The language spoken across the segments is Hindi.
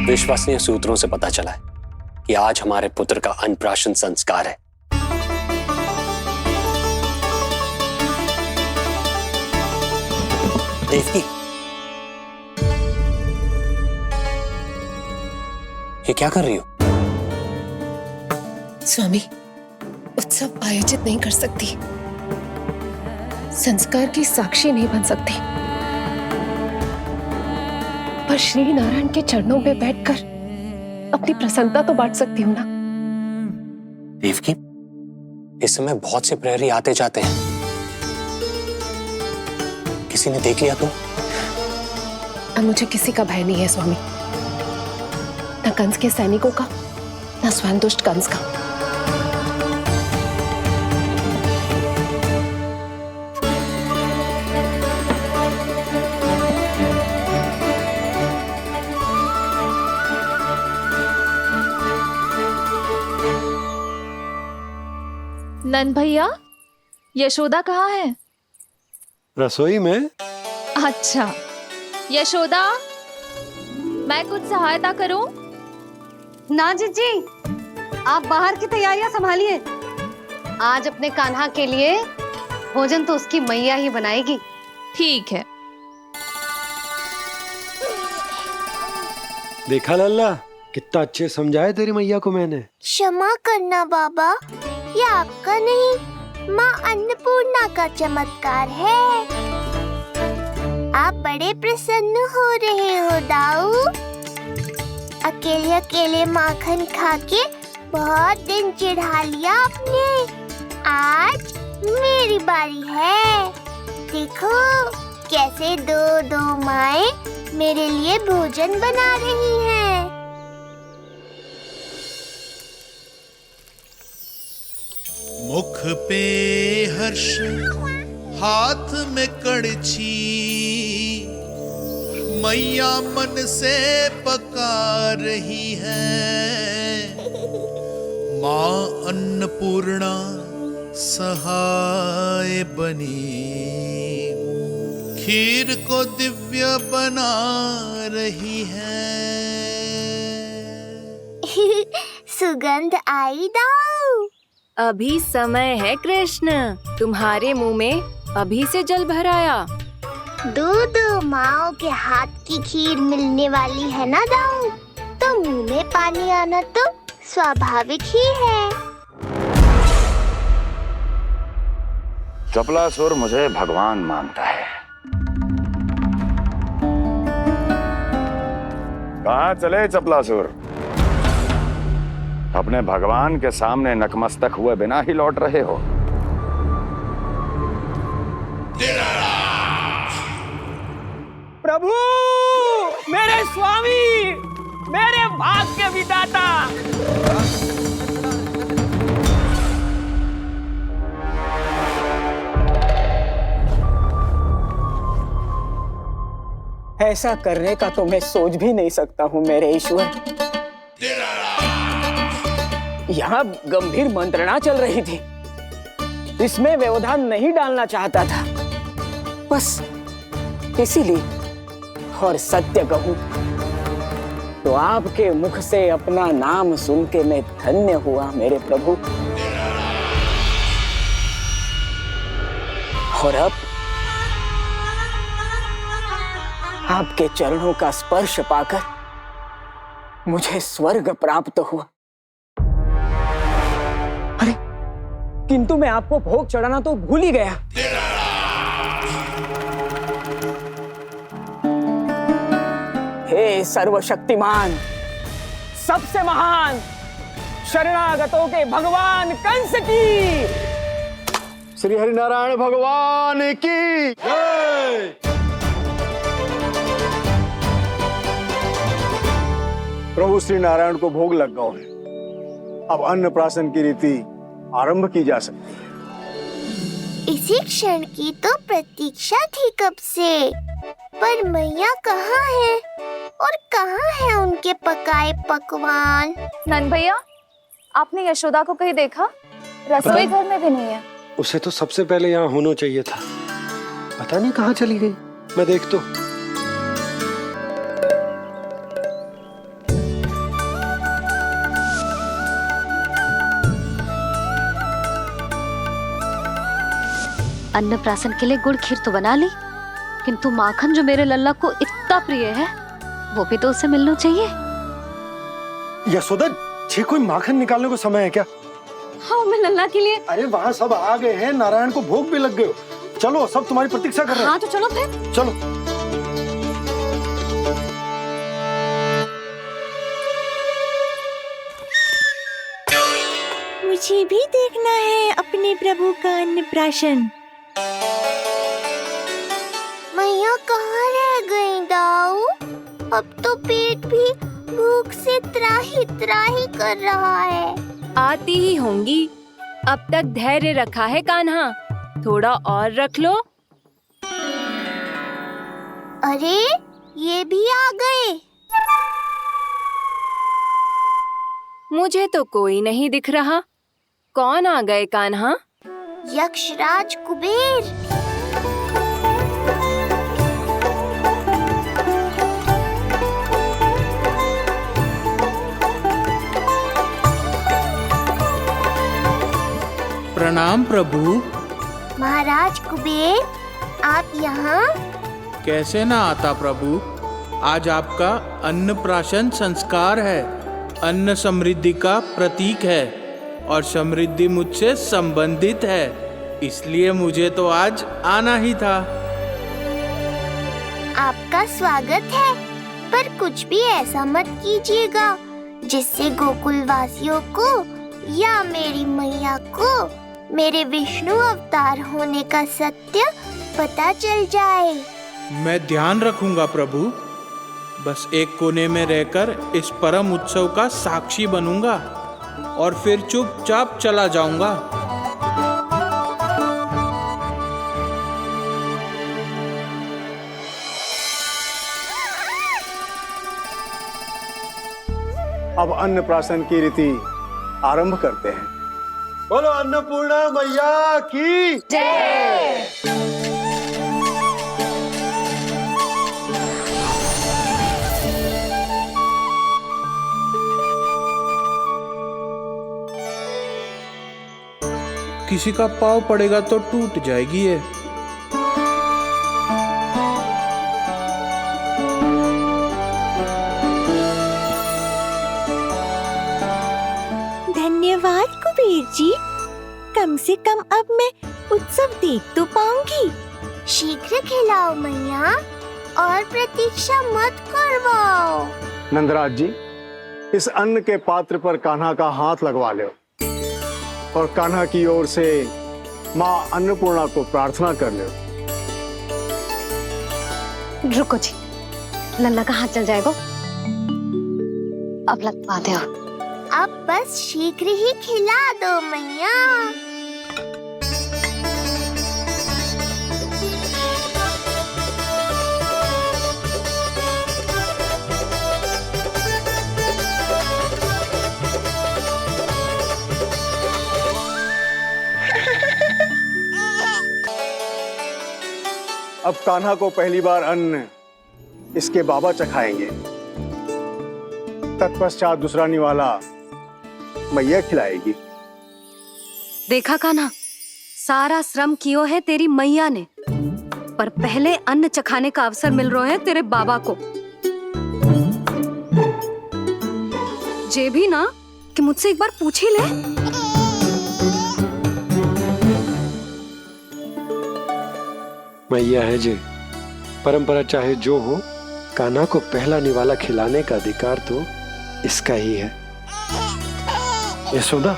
विश्वसनीय सूत्रों से पता चला है कि आज हमारे पुत्र का अन्नप्राशन संस्कार है। देवकी, ये क्या कर रही हो? स्वामी, उत्सव आयोजित नहीं कर सकती, संस्कार की साक्षी नहीं बन सकती, पर श्री नारायण के चरणों पे बैठकर अपनी प्रसन्नता तो बांट सकती हूँ ना। देवकी, इस समय बहुत से प्रहरी आते जाते हैं, किसी ने देख लिया तो? अब मुझे किसी का भय नहीं है स्वामी, न कंस के सैनिकों का, न स्वयं दुष्ट कंस का। नंद भैया, यशोदा कहाँ है? रसोई में। अच्छा, यशोदा, मैं कुछ सहायता करूं? ना जीजी, आप बाहर की तैयारियां संभालिए। आज अपने कान्हा के लिए भोजन तो उसकी मैया ही बनाएगी। ठीक है। देखा लल्ला, कितना अच्छे समझाया तेरी मैया को मैंने। क्षमा करना बाबा, ये आपका नहीं, माँ अन्नपूर्णा का चमत्कार है। आप बड़े प्रसन्न हो रहे हो दाऊ। अकेले अकेले माखन खा के बहुत दिन चिढ़ा लिया आपने। आज मेरी बारी है। देखो कैसे दो दो माएं मेरे लिए भोजन बना रही हैं। मुख पे हर्ष, हाथ में कड़छी, मैया मन से पका रही है। माँ अन्नपूर्णा सहाय बनी, खीर को दिव्य बना रही है। सुगंध आई दाऊ। अभी समय है कृष्ण, तुम्हारे मुंह में अभी से जल भर आया। दो माओ के हाथ की खीर मिलने वाली है ना दाऊ, तो मुंह में पानी आना तो स्वाभाविक ही है। चपलासुर मुझे भगवान मानता है। कहाँ चले चपलासुर? अपने भगवान के सामने नतमस्तक हुए बिना ही लौट रहे हो। प्रभु, मेरे स्वामी, मेरे भाग्य विधाता। ऐसा करने का तो मैं सोच भी नहीं सकता हूँ मेरे ईश्वर। यहाँ गंभीर मंत्रणा चल रही थी, इसमें व्यवधान नहीं डालना चाहता था, बस इसीलिए। और सत्य कहूं तो आपके मुख से अपना नाम सुन के मैं धन्य हुआ मेरे प्रभु। और अब आपके चरणों का स्पर्श पाकर मुझे स्वर्ग प्राप्त हुआ। अरे किंतु मैं आपको भोग चढ़ाना तो भूल ही गया। हे सर्वशक्तिमान, सबसे महान, शरणागतों के भगवान कंस की, श्री हरिनारायण भगवान की जय। प्रभु श्री नारायण को भोग लग गया है, अब अन्नप्राशन की रीति आरंभ की जा सकती है। इसी क्षण की तो प्रतीक्षा थी कब से, पर मैया कहाँ है और कहाँ है उनके पकाए पकवान? नंद भैया, आपने यशोदा को कहीं देखा? रसोई घर में भी नहीं है। उसे तो सबसे पहले यहाँ होना चाहिए था, पता नहीं कहाँ चली गई। मैं देख तो। अन्नप्राशन के लिए गुड़ खीर तो बना ली, किंतु माखन जो मेरे लल्ला को इतना प्रिय है वो भी तो उसे मिलना चाहिए। यशोदा जी, कोई माखन निकालने को समय है क्या? हाँ, मैं लल्ला के लिए। अरे वहाँ सब आ गए हैं, नारायण को भोग भी लग गए हो। चलो, सब तुम्हारी प्रतीक्षा कर रहे हैं। हाँ तो चलो फिर। चलो। मुझे भी देखना है अपने प्रभु का अन्नप्राशन। मैया कहाँ रह गई दाऊ? अब तो पेट भी भूख से त्राही त्राही कर रहा है। आती ही होंगी। अब तक धैर्य रखा है कान्हा, थोड़ा और रख लो। अरे ये भी आ गए। मुझे तो कोई नहीं दिख रहा। कौन आ गए कान्हा? यक्षराज कुबेर। प्रणाम प्रभु। महाराज कुबेर, आप यहाँ? कैसे ना आता प्रभु, आज आपका अन्नप्राशन संस्कार है। अन्न समृद्धि का प्रतीक है और समृद्धि मुझसे संबंधित है, इसलिए मुझे तो आज आना ही था। आपका स्वागत है, पर कुछ भी ऐसा मत कीजिएगा जिससे गोकुल वासियों को या मेरी मैया को मेरे विष्णु अवतार होने का सत्य पता चल जाए। मैं ध्यान रखूंगा प्रभु। बस एक कोने में रहकर इस परम उत्सव का साक्षी बनूंगा और फिर चुपचाप चला जाऊंगा। अब अन्नप्राशन की रीति आरंभ करते हैं। बोलो अन्नपूर्णा मैया की जय। किसी का पाँव पड़ेगा तो टूट जाएगी ये। धन्यवाद कुबेर जी, कम से कम अब मैं उत्सव देख तो पाऊंगी। शीघ्र खिलाओ मैया और प्रतीक्षा मत करवाओ। नंदराज जी, इस अन्न के पात्र पर कान्हा का हाथ लगवा लो और कान्हा की ओर से माँ अन्नपूर्णा को प्रार्थना कर लो। रुको जी, लल्ला का हाथ चल जाएगा। अब लगवा दो। अब बस शीघ्र ही खिला दो मैया। अब कान्हा को पहली बार अन्न इसके बाबा चखाएंगे, तत्पश्चात दूसरा निवाला मैया खिलाएगी। देखा कान्हा, सारा श्रम कियो है तेरी मैया ने, पर पहले अन्न चखाने का अवसर मिल रहा है तेरे बाबा को। जे भी ना कि मुझसे एक बार पूछ ही ले। मैया है जी, परंपरा चाहे जो हो, कान्हा को पहला निवाला खिलाने का अधिकार तो इसका ही है। यशोदा,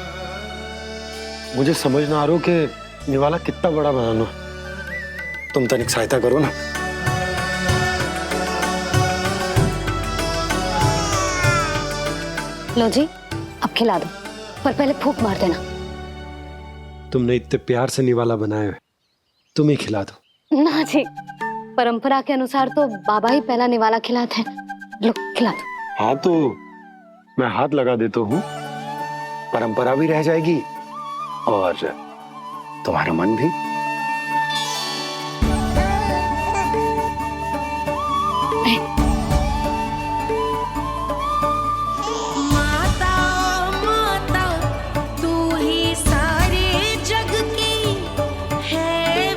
मुझे समझ ना आ रहा कि निवाला कितना बड़ा बनाना। तुम तनिक सहायता करो ना। लो जी, अब खिला दो, पर पहले फूंक मार देना। तुमने इतने प्यार से निवाला बनाया है, तुम ही खिला दो। ना जी, परंपरा के अनुसार तो बाबा ही पहला निवाला खिलाते हैं। लो खिला दो। हाँ तो मैं हाथ लगा देता हूँ, परंपरा भी रह जाएगी और तुम्हारा मन भी। माता तू ही सारे जग की है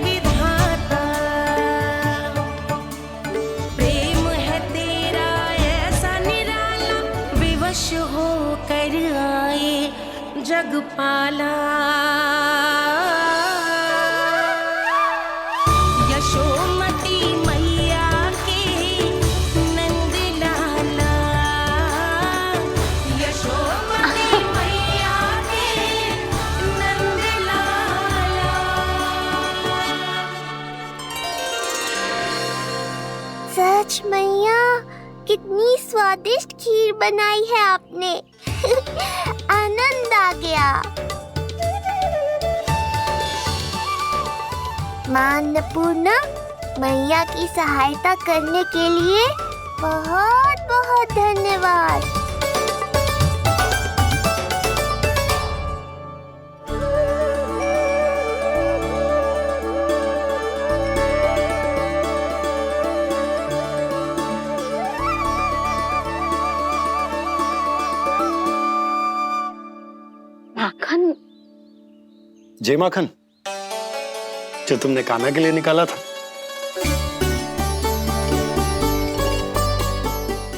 जगपाला यशोमती मैया के नंद लाला यशोमती मैया के नंद लाला। सच मैया, कितनी स्वादिष्ट खीर बनाई है आपने। आनंद आ गया। मां अन्नपूर्णा, मैया की सहायता करने के लिए बहुत बहुत धन्यवाद। माखन, जे माखन जो तुमने कान्हा के लिए निकाला था।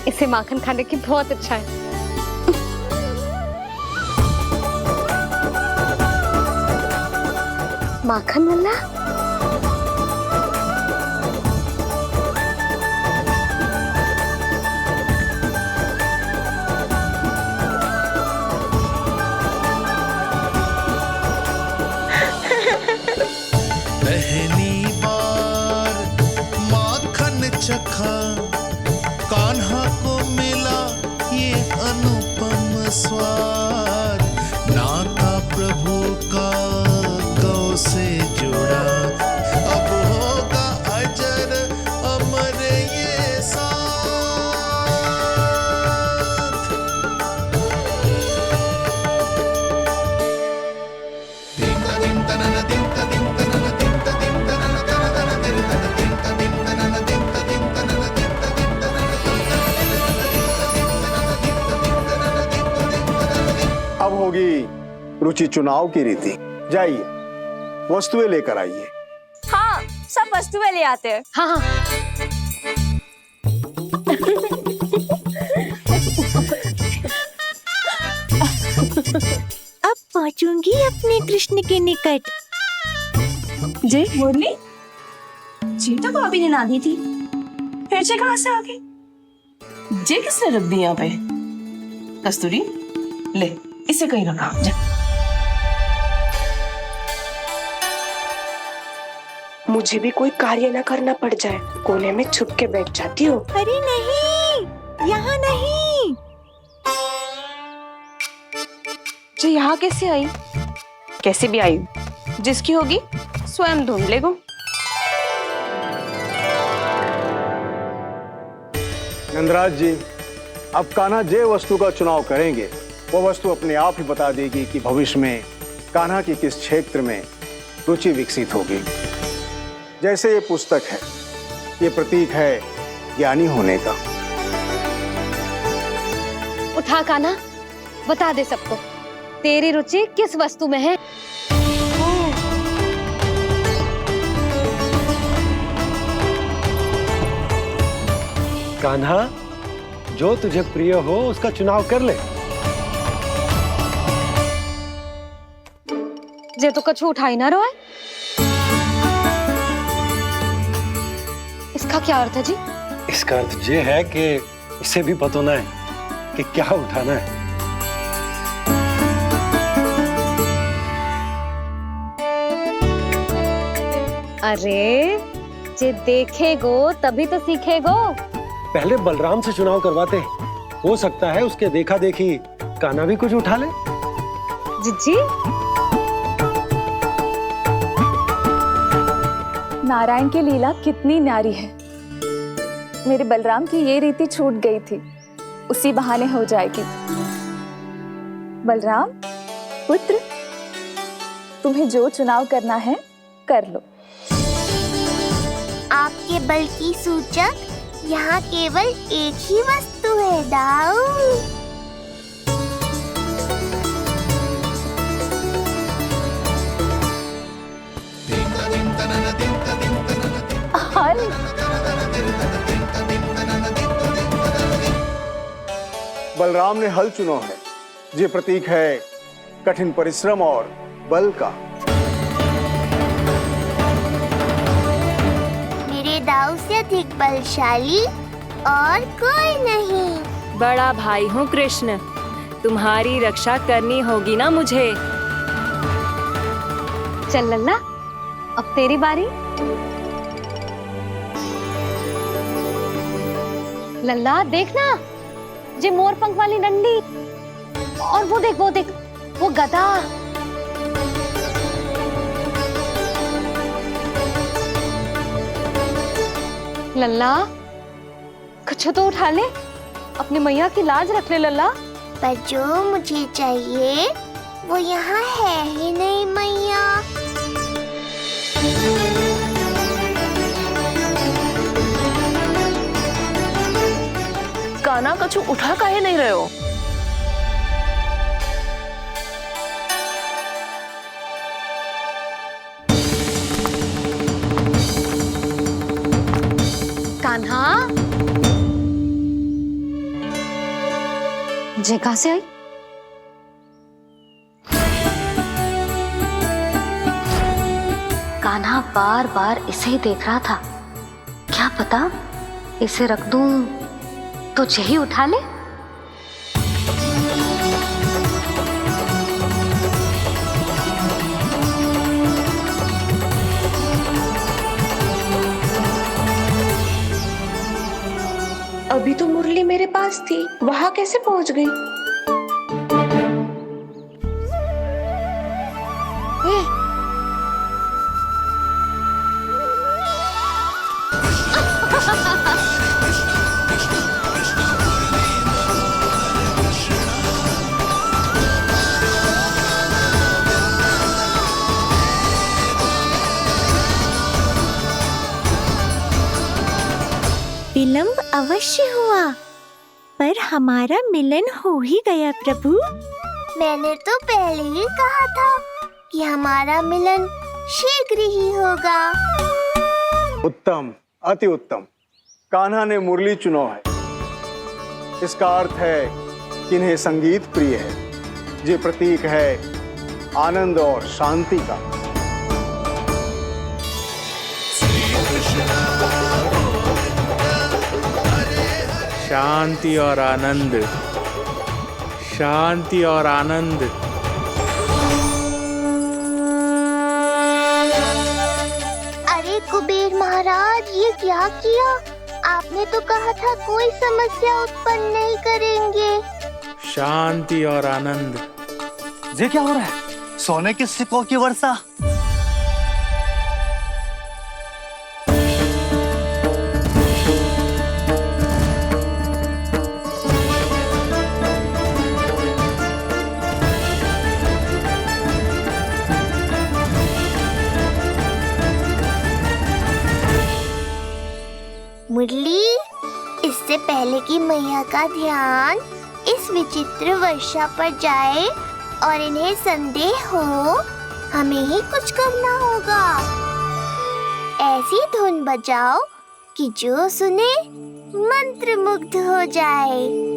इसे माखन खाने की बहुत इच्छा है। माखन वाला पहली बार माखन चखा, कान्हा को मिला ये अनुपम स्वाद। नाता प्रभु का गौ से जुड़ा, अब होगा अजर अमर ये साथ। दिंता दिंता नन दिंता दिंता नन दिंता दिंता नन दिंता दिंता नन दिंता दिंता नन दिंता दिंता नन दिंता दिंता नन। अब होगी रुचि चुनाव की रीति। जाइए, वस्तुएं लेकर आइए। हाँ, सब वस्तुएं ले आते हैं। हाँ हाँ। अब पहुंचूंगी अपने कृष्ण के निकट। जी मुरली जी तो भाभी ने ना दी थी, फिर से कहाँ से आ गई? जे किसने रख दी यहाँ पे? कस्तूरी ले, इसे कहीं रखा जा। मुझे भी कोई कार्य न करना पड़ जाए, कोने में छुप के बैठ जाती हूँ। अरे नहीं, यहाँ नहीं। जो यहाँ कैसे आई? कैसे भी आई, जिसकी होगी स्वयं ढूंढ लेगो। नंदराज जी, अब कान्हा जे वस्तु का चुनाव करेंगे वो वस्तु अपने आप ही बता देगी कि भविष्य में कान्हा की किस क्षेत्र में रुचि विकसित होगी। जैसे ये पुस्तक है, ये प्रतीक है ज्ञानी होने का। उठा कान्हा, बता दे सबको तेरी रुचि किस वस्तु में है। कान्हा, जो तुझे प्रिय हो उसका चुनाव कर ले। जे तो कछु उठाई ना रोए। इसका क्या अर्थ है जी? इसका अर्थ ये है कि इसे भी पता ना है कि क्या उठाना है। अरे जे देखेगो तभी तो सीखेगो। पहले बलराम से चुनाव करवाते, हो सकता है उसके देखा देखी कान्हा भी कुछ उठा ले। जिज्जी, नारायण की लीला कितनी न्यारी है। मेरे बलराम की ये रीति छूट गई थी, उसी बहाने हो जाएगी। बलराम पुत्र, तुम्हें जो चुनाव करना है कर लो। आपके बल की सूचक यहाँ केवल एक ही वस्तु है दाऊ। बलराम ने हल चुनो है, ये प्रतीक है कठिन परिश्रम और बल का। मेरे दाऊ से अधिक बलशाली और कोई नहीं। बड़ा भाई हूँ कृष्ण, तुम्हारी रक्षा करनी होगी ना मुझे। चल लल्ला, अब तेरी बारी। लल्ला देखना, ये मोर पंख वाली डंडी, और वो देख वो गधा। लल्ला कुछ तो उठा ले, अपनी मैया की लाज रख ले लल्ला। पर जो मुझे चाहिए वो यहाँ है ही नहीं मैया। कान्हा कछु उठा काहे नहीं रहे हो? कान्हा, जे कहां से आई? कान्हा बार बार इसे ही देख रहा था। क्या पता इसे रख दूं तो यही उठा ले। अभी तो मुरली मेरे पास थी, वहां कैसे पहुंच गई? विलंब अवश्य हुआ, पर हमारा मिलन हो ही गया प्रभु। मैंने तो पहले ही कहा था कि हमारा मिलन शीघ्र ही होगा। उत्तम, अति उत्तम। कान्हा ने मुरली चुना है, इसका अर्थ है कि इन्हें संगीत प्रिय है। ये प्रतीक है आनंद और शांति का। शांति और आनंद, शांति और आनंद। अरे कुबेर महाराज, ये क्या किया? आपने तो कहा था कोई समस्या उत्पन्न नहीं करेंगे। शांति और आनंद। ये क्या हो रहा है? सोने के सिक्कों की वर्षा। मुरली, इससे पहले कि मैया का ध्यान इस विचित्र वर्षा पर जाए और इन्हें संदेह हो, हमें ही कुछ करना होगा। ऐसी धुन बजाओ कि जो सुने मंत्रमुग्ध हो जाए।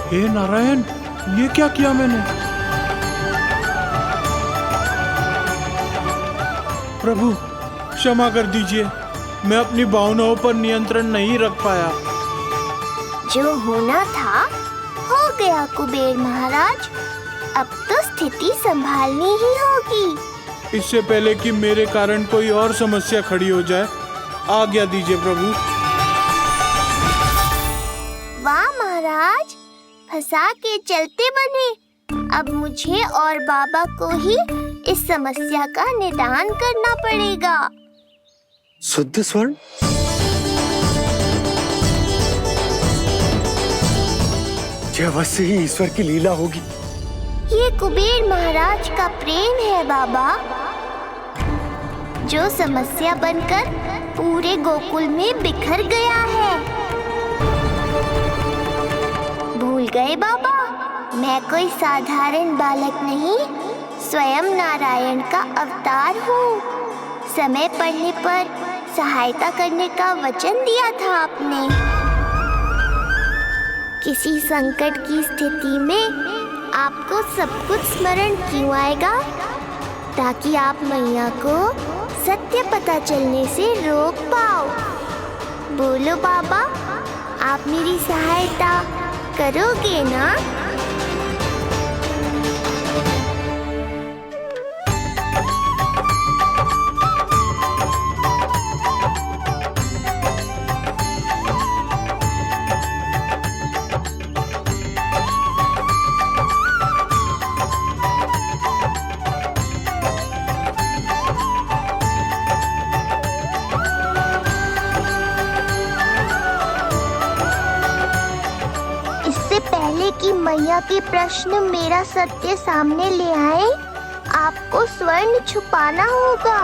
हे नारायण, ये क्या किया मैंने? प्रभु क्षमा कर दीजिए, मैं अपनी भावनाओं पर नियंत्रण नहीं रख पाया। जो होना था हो गया कुबेर महाराज। अब तो स्थिति संभालनी ही होगी। इससे पहले कि मेरे कारण कोई और समस्या खड़ी हो जाए, आज्ञा दीजिए प्रभु। वाह महाराज, फंसा के चलते बने। अब मुझे और बाबा को ही इस समस्या का निदान करना पड़ेगा। शुद्ध स्वर्ण? यह अवश्य ही ईश्वर की लीला होगी। ये कुबेर महाराज का प्रेम है बाबा, जो समस्या बनकर पूरे गोकुल में बिखर गया है। भूल गए बाबा, मैं कोई साधारण बालक नहीं, स्वयं नारायण का अवतार हूँ। समय पड़ने पर सहायता करने का वचन दिया था आपने। किसी संकट की स्थिति में आपको सब कुछ स्मरण क्यों आएगा? ताकि आप मैया को सत्य पता चलने से रोक पाओ। बोलो बाबा, आप मेरी सहायता करोगे ना? कि मैया के प्रश्न मेरा सत्य सामने ले आए, आपको स्वर्ण छुपाना होगा।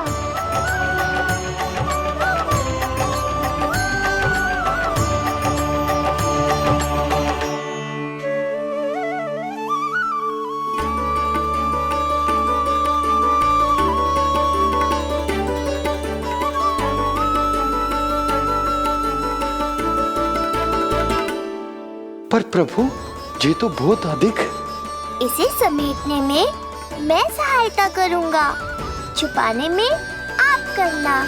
पर प्रभु, ये तो बहुत अधिक। इसे समेटने में मैं सहायता करूंगा, छुपाने में आप करना।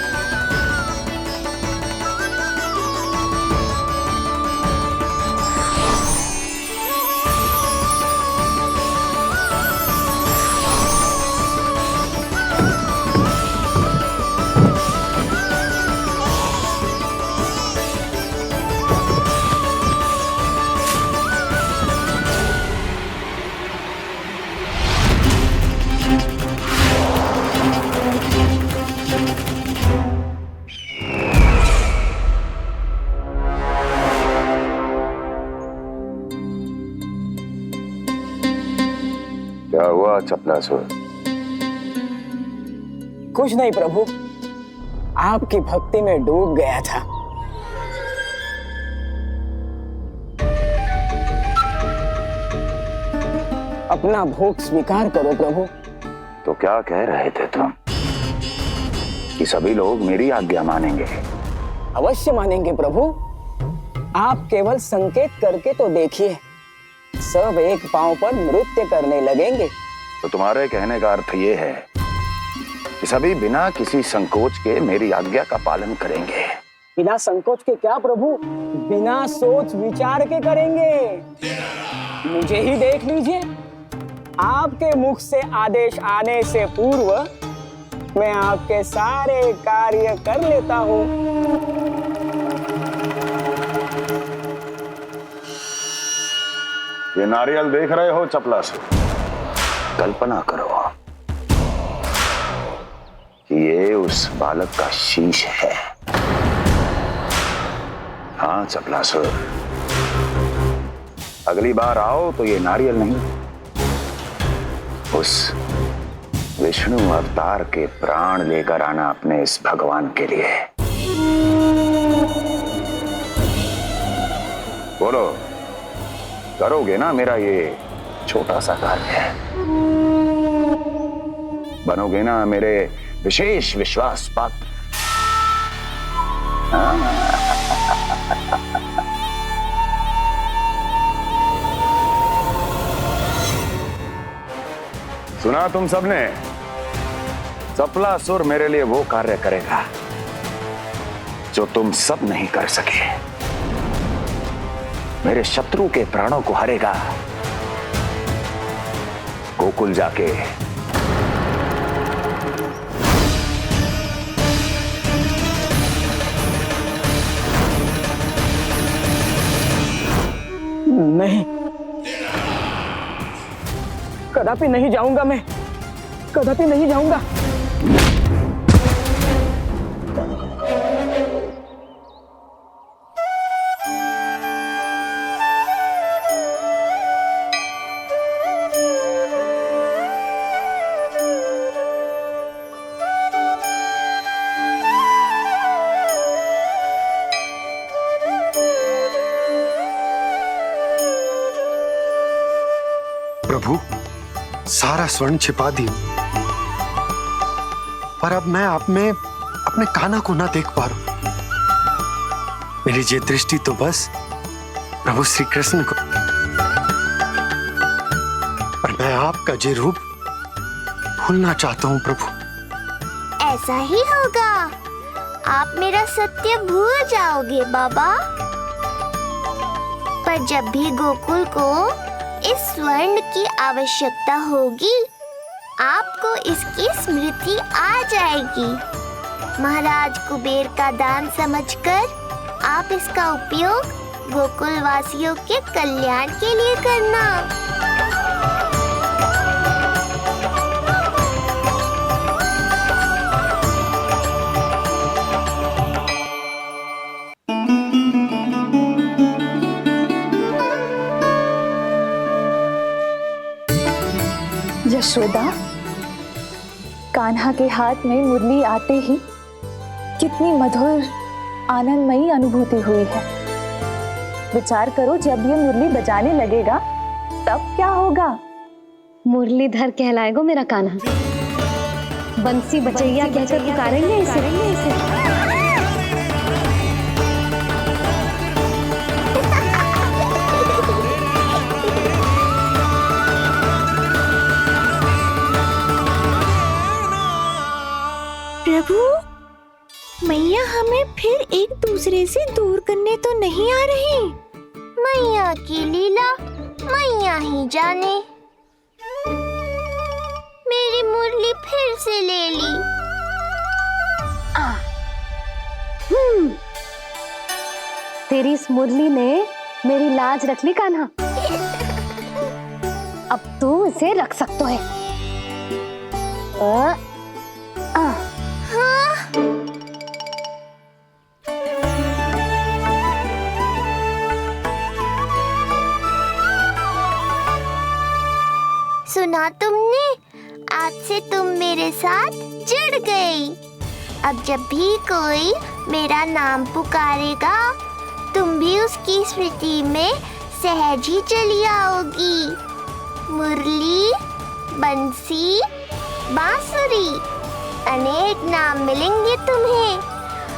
क्या हुआ चपलासुर? कुछ नहीं प्रभु, आपकी भक्ति में डूब गया था। अपना भोग स्वीकार करो प्रभु। तो क्या कह रहे थे तुम कि सभी लोग मेरी आज्ञा मानेंगे? अवश्य मानेंगे प्रभु। आप केवल संकेत करके तो देखिए, सब एक पांव पर नृत्य करने लगेंगे। तो तुम्हारे कहने का अर्थ ये है कि सभी बिना किसी संकोच के मेरी आज्ञा का पालन करेंगे? बिना संकोच के क्या प्रभु, बिना सोच विचार के करेंगे। मुझे ही देख लीजिए, आपके मुख से आदेश आने से पूर्व मैं आपके सारे कार्य कर लेता हूँ। ये नारियल देख रहे हो चपलासुर? कल्पना करो कि ये उस बालक का शीश है। हाँ चपलासुर, अगली बार आओ तो ये नारियल नहीं, उस विष्णु अवतार के प्राण लेकर आना अपने इस भगवान के लिए। बोलो, करोगे ना मेरा ये छोटा सा कार्य? बनोगे ना मेरे विशेष विश्वास पात्र? सुना तुम सबने? सपलासुर मेरे लिए वो कार्य करेगा जो तुम सब नहीं कर सके। मेरे शत्रु के प्राणों को हरेगा। गोकुल जाके नहीं, कदापि नहीं जाऊंगा। मैं कदापि नहीं जाऊंगा। प्रभु, सारा स्वर्ण छिपा दी, पर अब मैं आप में अपने कान्हा को ना देख पा रहा हूं। मेरी ये दृष्टि तो बस प्रभु श्री कृष्ण को, पर मैं आपका ये रूप भूलना चाहता हूं प्रभु। ऐसा ही होगा, आप मेरा सत्य भूल जाओगे बाबा। पर जब भी गोकुल को इस स्वर्ण की आवश्यकता होगी, आपको इसकी स्मृति आ जाएगी। महाराज कुबेर का दान समझकर आप इसका उपयोग गोकुल वासियों के कल्याण के लिए करना। यशोदा, कान्हा के हाथ में मुरली आते ही कितनी मधुर आनंदमयी अनुभूति हुई है। विचार करो, जब ये मुरली बजाने लगेगा तब क्या होगा? मुरलीधर कहलाएगा मेरा कान्हा। बंसी बजैया कहकर पुकारेंगे इसे। प्रभु, मैया हमें फिर एक दूसरे से दूर करने तो नहीं आ रही। मैया की लीला मैया ही जाने। मेरी मुरली फिर से ले ली। तेरी इस मुरली ने मेरी लाज रख ली कान्हा। अब तू इसे रख सकता है। सुना तुमने? आज से तुम मेरे साथ जुड़ गई। अब जब भी कोई मेरा नाम पुकारेगा, तुम भी उसकी स्मृति में सहज ही चली आओगी। मुरली, बंसी, बांसुरी, अनेक नाम मिलेंगे तुम्हें।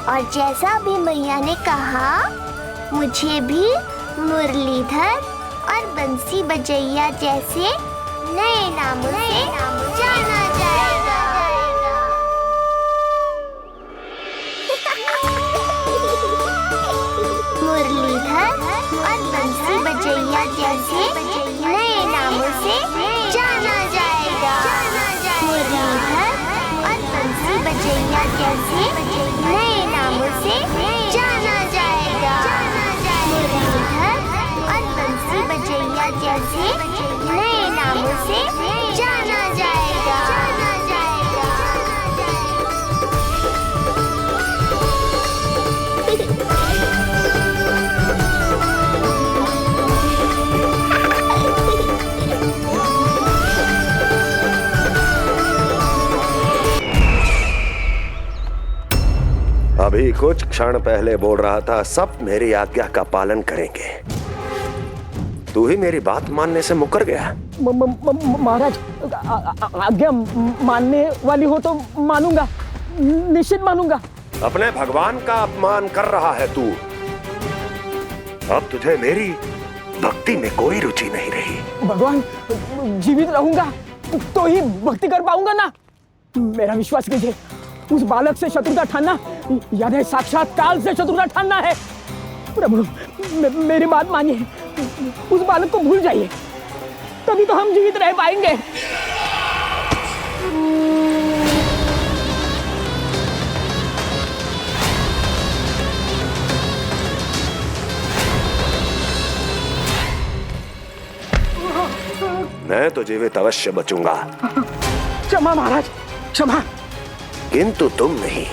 और जैसा भी मैया ने कहा, मुझे भी मुरलीधर और बंसी बजैया जैसे नए नामों से जाना जाएगा। मुरलीधर और बंसी बजैया जैसे नए नामों से जाना जाएगा। मुरलीधर और बंसी बजैया जैसे नए नामों से जाना जाएगा। मुरलीधर और बंसी बजैया जैसे नए नामों से जाना जाएगा। अभी कुछ क्षण पहले बोल रहा था सब मेरी आज्ञा का पालन करेंगे। तू ही मेरी बात मानने से मुकर गया। महाराज, आज्ञा मानने वाली हो तो मानूंगा, निश्चित मानूंगा। अपने भगवान का अपमान कर रहा है तू। अब तुझे मेरी भक्ति में कोई रुचि नहीं रही। भगवान, जीवित रहूंगा तो ही भक्ति कर पाऊंगा ना। मेरा विश्वास कीजिए, उस बालक से शत्रुता ठानना यानी साक्षात काल से शत्रुता ठानना है। प्रभु मेरी बात मानिए, उस बालक को भूल जाइए, तभी तो हम जीवित रह पाएंगे। मैं तो जीवित अवश्य बचूंगा। क्षमा महाराज, क्षमा। किंतु तुम नहीं।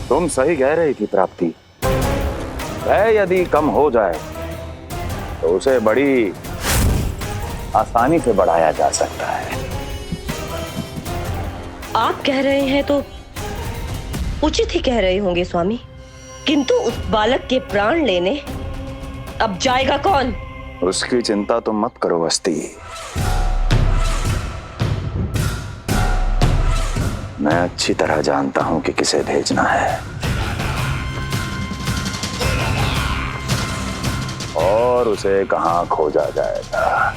तुम सही कह रही थी प्राप्ति। भय यदि कम हो जाए तो उसे बड़ी आसानी से बढ़ाया जा सकता है। आप कह रहे हैं तो उचित ही कह रहे होंगे स्वामी, किंतु उस बालक के प्राण लेने अब जाएगा कौन? उसकी चिंता तुम मत करो वस्ती। मैं अच्छी तरह जानता हूं कि किसे भेजना है और उसे कहां खोजा जाएगा।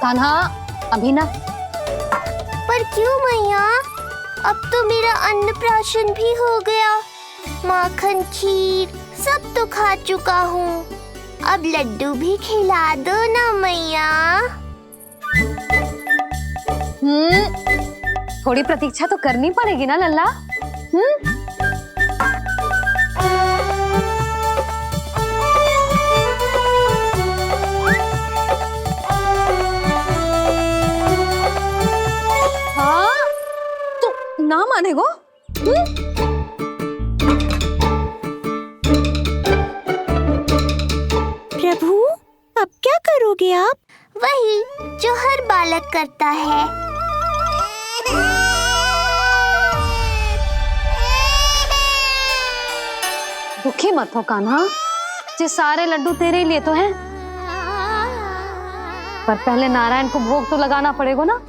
कान्हा अभी ना। पर क्यों मैया? अब तो मेरा अन्नप्राशन भी हो गया, माखन खीर सब तो खा चुका हूँ। अब लड्डू भी खिला दो ना मैया। थोड़ी प्रतीक्षा तो करनी पड़ेगी ना लल्ला। ना माने गो? प्रभु अब क्या करोगे आप? वही जो हर बालक करता है। दुखी मत हो कान्हा, ये सारे लड्डू तेरे लिए तो हैं। पर पहले नारायण को भोग तो लगाना पड़ेगा ना।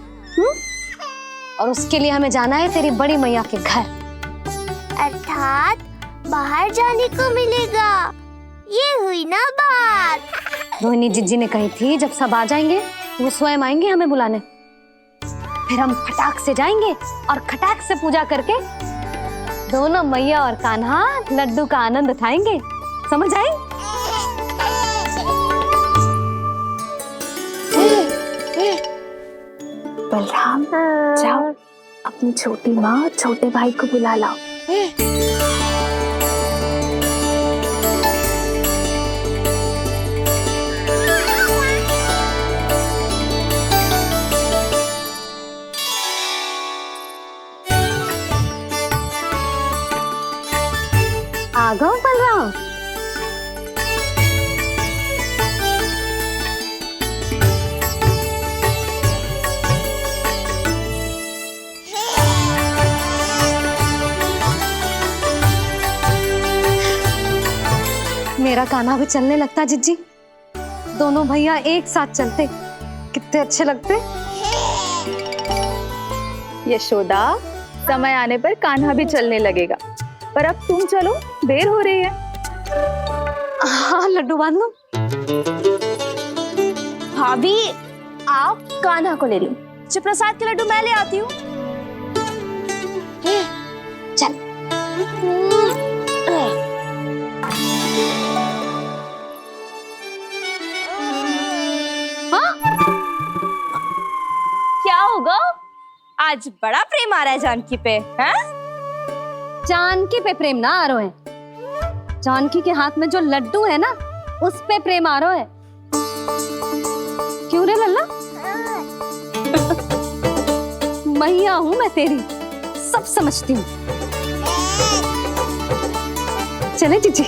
और उसके लिए हमें जाना है तेरी बड़ी मैया के घर। अर्थात बाहर जाने को मिलेगा, ये हुई ना बात। रोहिणी जिज्जी ने कही थी जब सब आ जाएंगे वो स्वयं आएंगे हमें बुलाने, फिर हम फटाक से जाएंगे और खटाक से पूजा करके दोनों मैया और कान्हा लड्डू का आनंद उठाएंगे। समझ आई? बलराम जाओ अपनी छोटी माँ और छोटे भाई को बुला लाओ। आ गओ बलराम। मेरा कान्हा भी चलने लगता जिज्जी, दोनों भैया एक साथ चलते कितने अच्छे लगते। यशोदा, समय आने पर कान्हा भी चलने लगेगा, पर अब तुम चलो, देर हो रही है। हाँ लड्डू बांध लो। भाभी आप कान्हा को ले लो, प्रसाद के लड्डू मैं ले आती हूँ। चल। क्या होगा? आज बड़ा प्रेम आ रहा है जानकी पे, हैं? जानकी पे प्रेम ना आ रहा है, जानकी के हाथ में जो लड्डू है ना उस पे प्रेम आ रहा है। क्यों रे लल्ला? मैया हूं मैं तेरी, सब समझती हूँ। चले जीजी।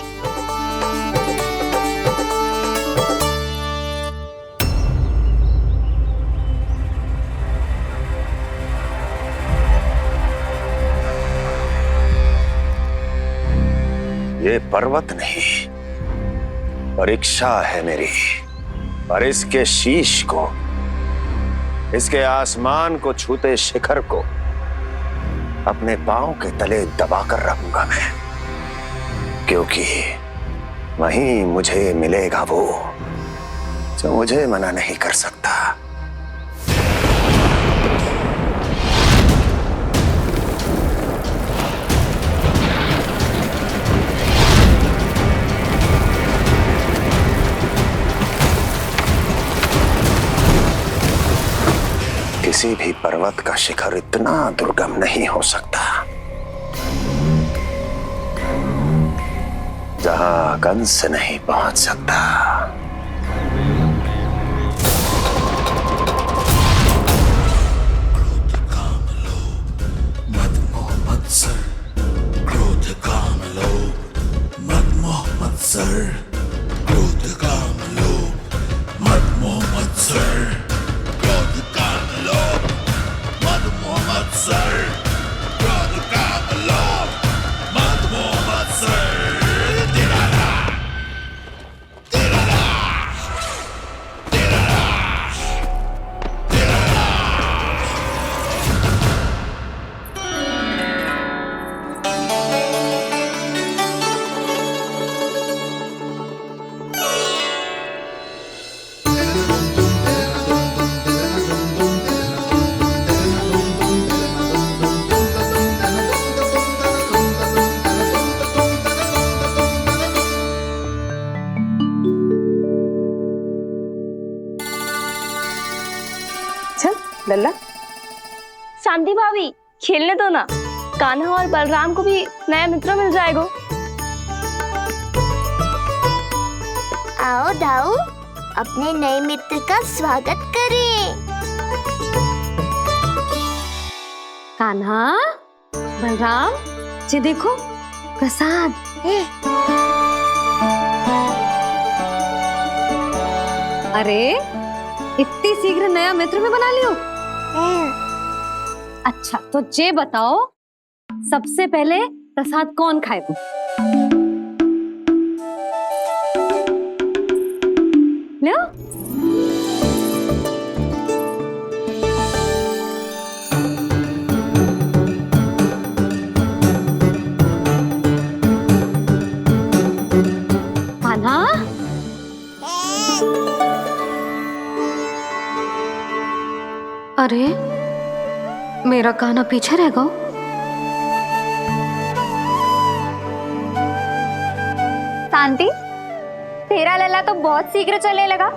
ये पर्वत नहीं, परीक्षा है मेरी। और इसके शीश को, इसके आसमान को छूते शिखर को अपने पांव के तले दबाकर रखूंगा मैं, क्योंकि वहीं मुझे मिलेगा वो जो मुझे मना नहीं कर सकता। किसी भी पर्वत का शिखर इतना दुर्गम नहीं हो सकता जहां कंस नहीं पहुंच सकता। क्रोध काम लोभ मद मोह मत्सर, क्रोध काम लोभ मद मोह मत्सर, क्रोध काम लोभ मद मोह मत्सर, क्रोध काम लोभ मद मोह मत्सर। लल्ला, शांति भाभी खेलने दो ना, कान्हा और बलराम को भी नया मित्र मिल जाएगा। आओ दाऊ, अपने नए मित्र का स्वागत करें। कान्हा, बलराम, ये देखो प्रसाद। अरे इतनी शीघ्र नया मित्र भी बना लियो? अच्छा तो ये बताओ, सबसे पहले प्रसाद कौन खाएगा? लो। कान्हा, अरे मेरा कान्हा पीछे रहेगा। शांति, तेरा लल्ला तो बहुत शीघ्र चलने लगा।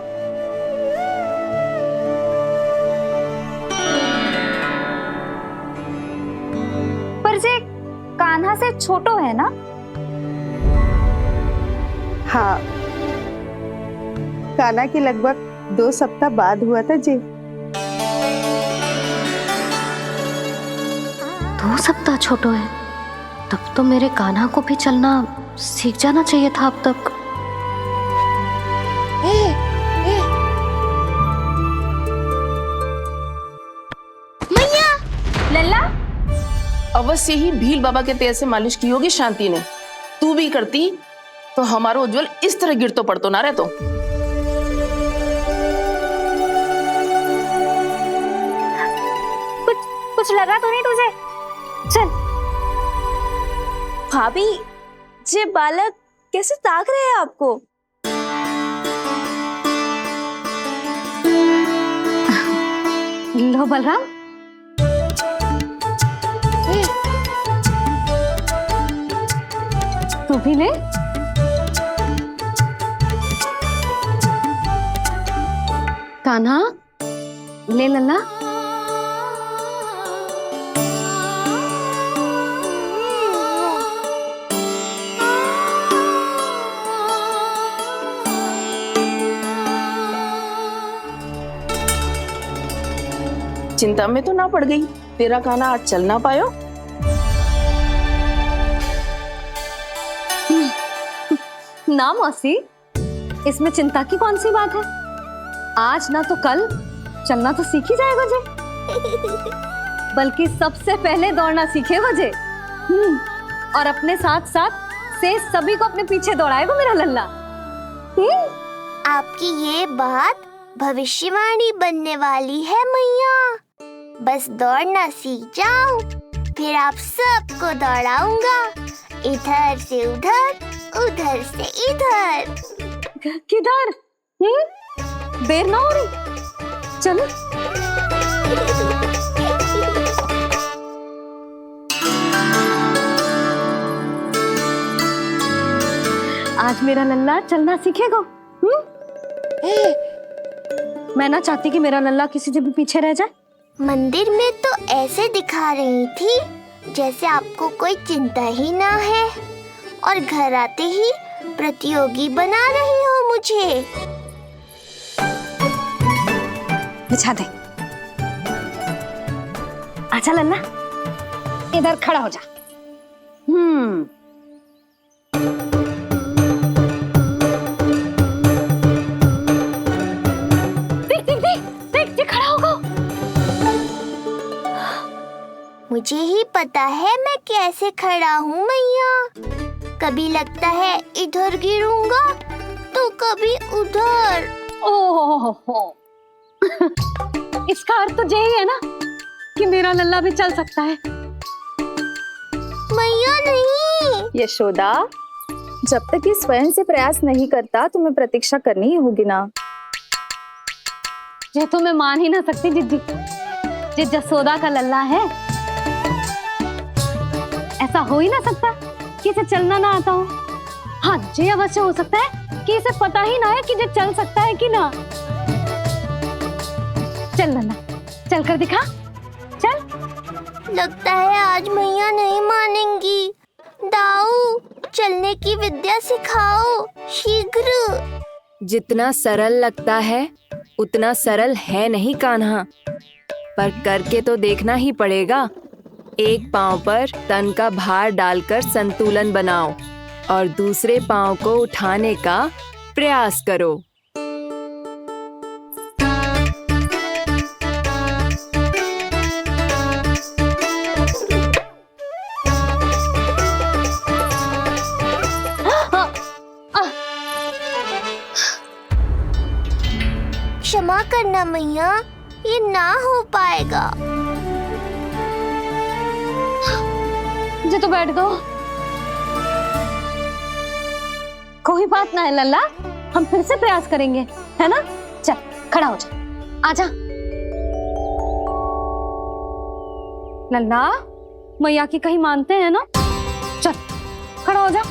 पर जे कान्हा से छोटो है ना? हाँ, कान्हा की लगभग 2 सप्ताह बाद हुआ था जी। 2 सप्ताह छोटो है, तब तो मेरे कान्हा को भी चलना सीख जाना चाहिए था अब तक। मैया, लल्ला, अवश्य ही भील बाबा के तेल से मालिश की होगी शांति ने। तू भी करती तो हमारा उज्जवल इस तरह गिर तो पड़तो ना रहतो। कुछ लगा तो नहीं तुझे? चल। भाभी, ये बालक कैसे ताक रहे हैं आपको? लो बलराम। तू भी ले। कान्हा, ले लल्ला। चिंता में तो ना पड़ गई, तेरा कान्हा आज चल ना पायो? ना मौसी, इसमें चिंता की कौन सी बात है? आज ना तो कल चलना तो सीख ही जाएगा जे। बल्कि सबसे पहले दौड़ना सीखेगा जे। और अपने साथ साथ से सभी को अपने पीछे दौड़ाएगा मेरा लल्ला। आपकी ये बात भविष्यवाणी बनने वाली है मैया। बस दौड़ना सीख जाओ, फिर आप सबको दौड़ाऊंगा, इधर से उधर, उधर से इधर। किधर? देर ना हो रही, चलो। आज मेरा लल्ला चलना सीखेगा। मैं ना चाहती कि मेरा लल्ला किसी से भी पीछे रह जाए। मंदिर में तो ऐसे दिखा रही थी जैसे आपको कोई चिंता ही ना है, और घर आते ही प्रतियोगी बना रही हो मुझे। बिछा दे। अच्छा लल्ला, इधर खड़ा हो जा। देख खड़ा होगा। मुझे ही पता है मैं कैसे खड़ा हूँ मैया। कभी लगता है इधर गिरूंगा तो कभी उधर। ओह इसका अर्थ तो यही है ना कि मेरा लल्ला भी चल सकता है। मैया नहीं। यशोदा, जब तक ये स्वयं से प्रयास नहीं करता तुम्हें प्रतीक्षा करनी ही होगी ना। ये तो मैं मान ही ना सकती जिद्दी, ये जसोदा का लल्ला है। ऐसा हो ही ना सकता कि इसे चलना ना आता हो। हाँ, ये अवश्य हो सकता है कि इसे पता ही ना है कि ये चल सकता है कि ना। चल लल्ला, चल कर दिखा, चल। लगता है आज मैया नहीं मानेंगी। दाऊ, चलने की विद्या सिखाओ शीघ्र। जितना सरल लगता है उतना सरल है नहीं कान्हा, पर करके तो देखना ही पड़ेगा। एक पांव पर तन का भार डालकर संतुलन बनाओ और दूसरे पांव को उठाने का प्रयास करो। क्षमा करना मैया, ये ना हो पाएगा। मुझे तो बैठ गो। कोई बात ना है लल्ला, हम फिर से प्रयास करेंगे, है ना? चल खड़ा हो जा, आजा। लल्ला, मैया की कहीं मानते हैं ना? चल खड़ा हो जा,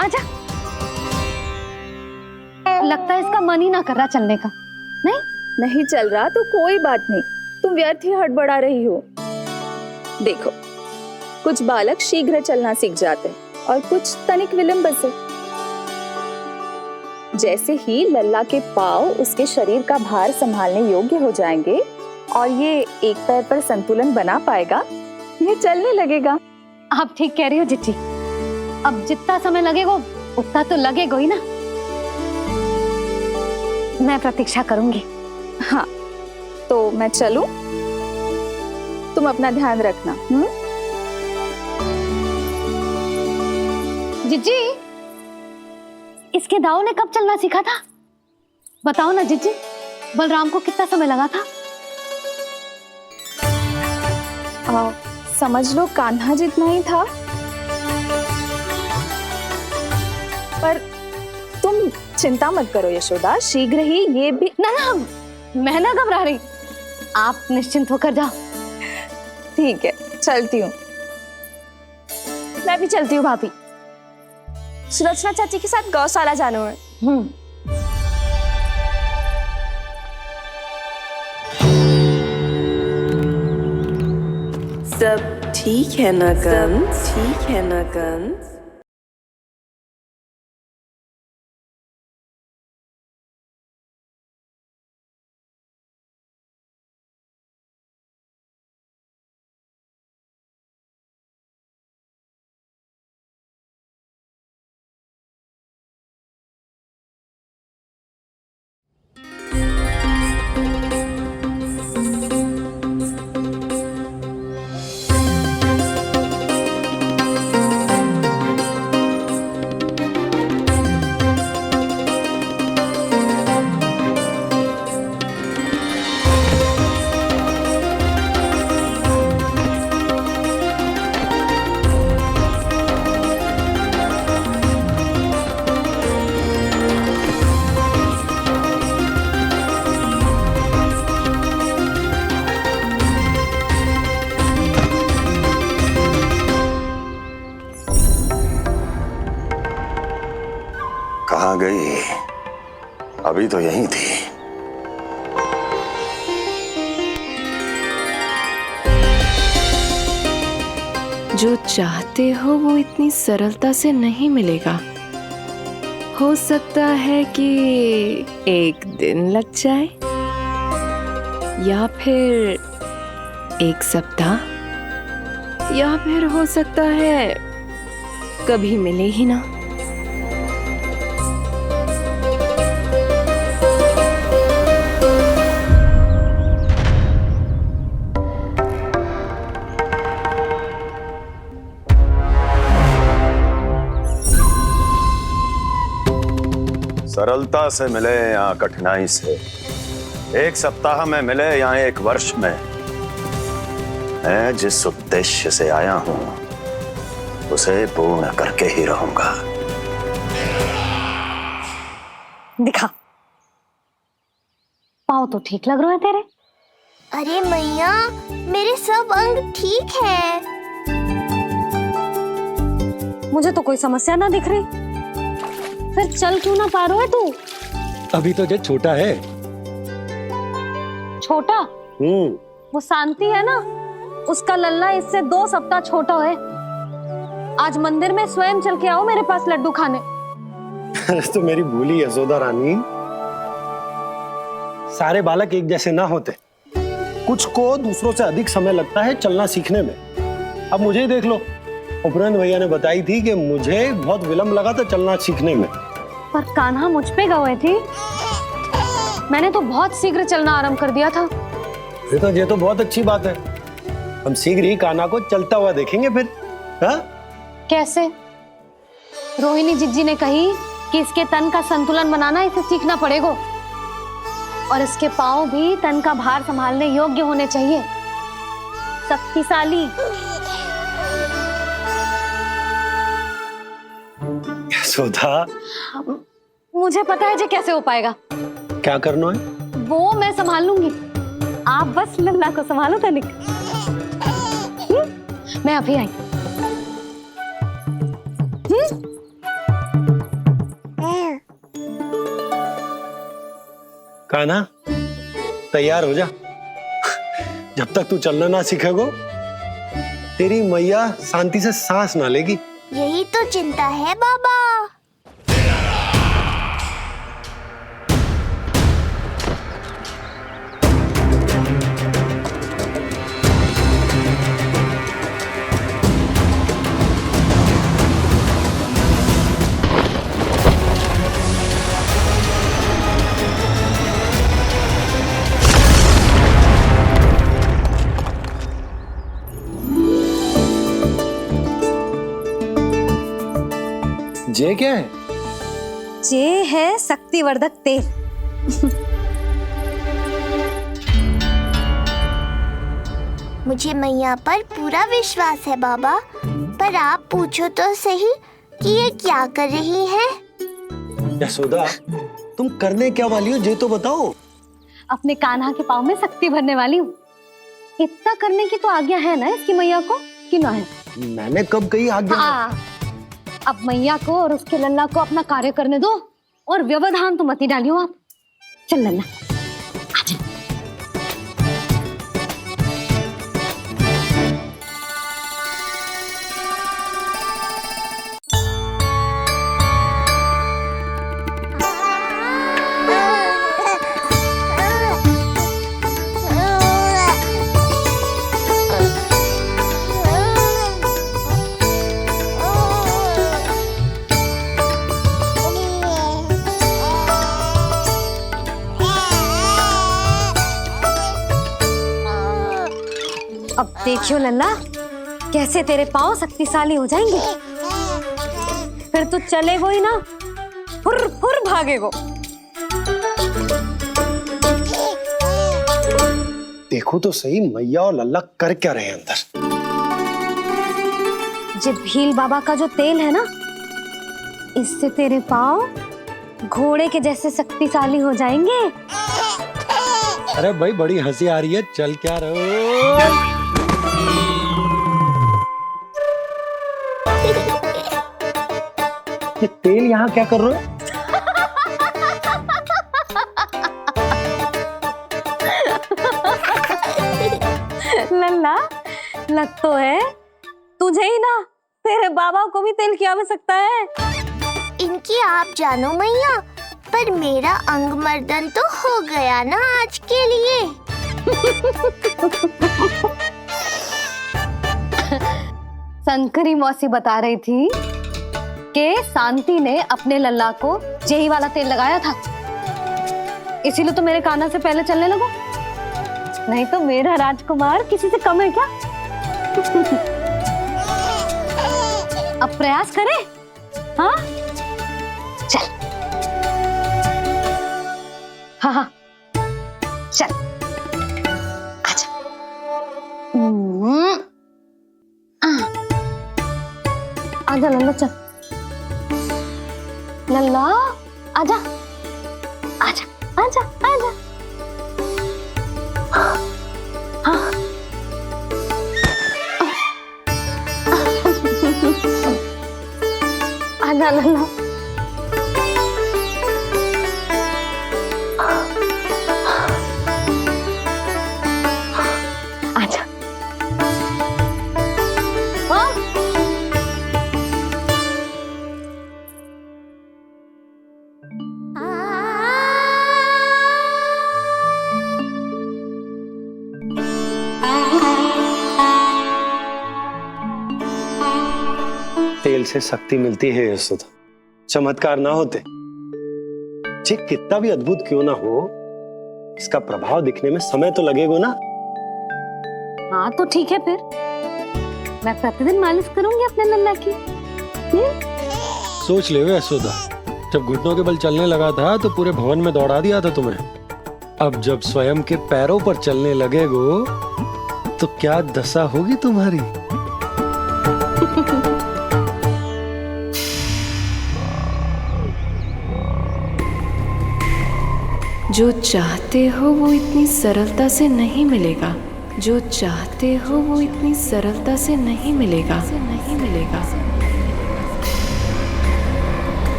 आजा। लगता है इसका मन ही ना कर रहा चलने का। नहीं चल रहा तो कोई बात नहीं, तुम व्यर्थ ही हड़बड़ा रही हो। देखो, कुछ बालक शीघ्र चलना सीख जाते हैं और कुछ तनिक विलंब से। जैसे ही लल्ला के पांव उसके शरीर का भार संभालने योग्य हो जाएंगे और ये एक पैर पर संतुलन बना पाएगा, ये चलने लगेगा। आप ठीक कह रही हो जिज्जी। अब जितना समय लगेगा उतना तो लगेगा ही ना। मैं प्रतीक्षा करूंगी। हाँ, तो मैं चलूं? तुम अपना ध्यान रखना। जिज्जी, इसके दाऊ ने कब चलना सीखा था? बताओ ना जिज्जी, बलराम को कितना समय लगा था? समझ लो कान्हा जितना ही था। पर तुम चिंता मत करो यशोदा, शीघ्र ही ये भी। ना, मैं ना घबरा रही, आप निश्चिंत होकर जाओ। ठीक है, चलती हूँ। मैं भी चलती हूँ भाभी। सुलोचना चाची के साथ गौशाला जाना है। सब ठीक है ना कंस? ठीक है ना कंस? कहाँ गई? अभी तो यहीं थी। जो चाहते हो वो इतनी सरलता से नहीं मिलेगा। हो सकता है कि एक दिन लग जाए या फिर एक सप्ताह, या फिर हो सकता है कभी मिले ही ना। सरलता से मिले या कठिनाई से, एक सप्ताह में मिले या एक वर्ष में, मैं जिस उद्देश्य से आया हूं उसे पूर्ण करके ही रहूंगा। दिखा, पाँव तो ठीक लग रहे हैं तेरे। अरे मैया, मेरे सब अंग ठीक है। मुझे तो कोई समस्या ना दिख रही। फिर चल क्यों ना पा रहा है तू? अभी तो जब छोटा है। छोटा? वो शांति है ना, उसका लल्ला इससे 2 सप्ताह छोटा है। आज मंदिर में स्वयं चल के आओ मेरे पास लड्डू खाने। तो मेरी भूली यशोदा रानी, सारे बालक एक जैसे ना होते। कुछ को दूसरों से अधिक समय लगता है चलना सीखने में। अब मुझे ही देख लो, उपरांत भैया ने बताई थी कि मुझे बहुत विलंब लगा था चलना सीखने में। पर कान्हा मुझ पे गए थी। मैंने तो बहुत शीघ्र चलना आरंभ कर दिया था। ये तो बहुत अच्छी बात है। हम शीघ्र ही कान्हा को चलता हुआ देखेंगे फिर। हाँ? कैसे? रोहिणी जिज्जी ने कही कि इसके तन का संतुलन बनाना इसे सीखना पड़ेगा, और इसके पांव भी तन का भार संभालने योग्य होने चाहिए। शक्तिशाली। यशोदा, मुझे पता है जी कैसे हो पाएगा। क्या करना है? वो मैं संभाल लूंगी। आप बस लल्ला को संभालो तनिक। मैं अभी आई। कान्हा, तैयार हो जा। जब तक तू चलना ना सीखेगो, तेरी मैया शांति से सांस ना लेगी। यही तो चिंता है बाबा। जे क्या है? जे है शक्तिवर्धक तेल। मुझे मैया पर पूरा विश्वास है बाबा, पर आप पूछो तो सही कि ये क्या कर रही है। यशोदा, तुम करने क्या वाली हो ये तो बताओ। अपने कान्हा के पाँव में शक्ति भरने वाली हूँ। इतना करने की तो आज्ञा है ना इसकी मैया को, कि ना है? मैंने कब कही आज्ञा? अब मैया को और उसके लल्ला को अपना कार्य करने दो, और व्यवधान तो मत ही डालियो आप। चल लल्ला, आजा। अब देखियो लल्ला, कैसे तेरे पाँव शक्तिशाली हो जाएंगे। फिर तू चलेगो ही ना, फुर फुर भागेगो। देखो तो सही, मैया और लल्ला कर क्या रहे हैं अंदर। ये भील बाबा का जो तेल है ना, इससे तेरे पाँव घोड़े के जैसे शक्तिशाली हो जाएंगे। अरे भाई, बड़ी हंसी आ रही है, चल क्या रहो। ये तेल यहाँ क्या कर रहे हो? लल्ला, लग तो है तुझे ही ना, तेरे बाबा को भी तेल की आवश्यकता है। इनकी आप जानो मैया, पर मेरा अंग मर्दन तो हो गया ना आज के लिए। शंकरी मौसी बता रही थी कि शांति ने अपने लल्ला को यही वाला तेल लगाया था, इसीलिए तो मेरे कान्हा से पहले चलने लगो, नहीं तो मेरा राजकुमार किसी से कम है क्या? अब प्रयास करें, हाँ? चल, हाँ हाँ, चल, आजा। आजा लल्ला, चल लल्ला, आजा आजा आजा आजा। हाँ आजा लल्ला। आजा। तेल से शक्ति मिलती है यशोदा, चमत्कार ना होते, जे कितना भी अद्भुत क्यों ना हो, इसका प्रभाव दिखने में समय तो लगेगा ना। हाँ तो ठीक है, फिर मैं प्रतिदिन मालिश करूंगी अपने लल्ला की। सोच ले यशोदा, जब घुटनों के बल चलने लगा था तो पूरे भवन में दौड़ा दिया था तुम्हें, अब जब स्वयं के पैरों पर चलने लगेगो तो क्या दशा होगी तुम्हारी। जो चाहते हो वो इतनी सरलता से नहीं मिलेगा, जो चाहते हो वो इतनी सरलता से नहीं मिलेगा, नहीं मिलेगा।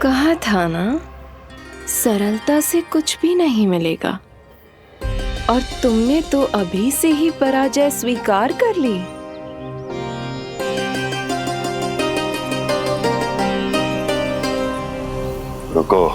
कहा था ना, सरलता से कुछ भी नहीं मिलेगा, और तुमने तो अभी से ही पराजय स्वीकार कर ली। रुको,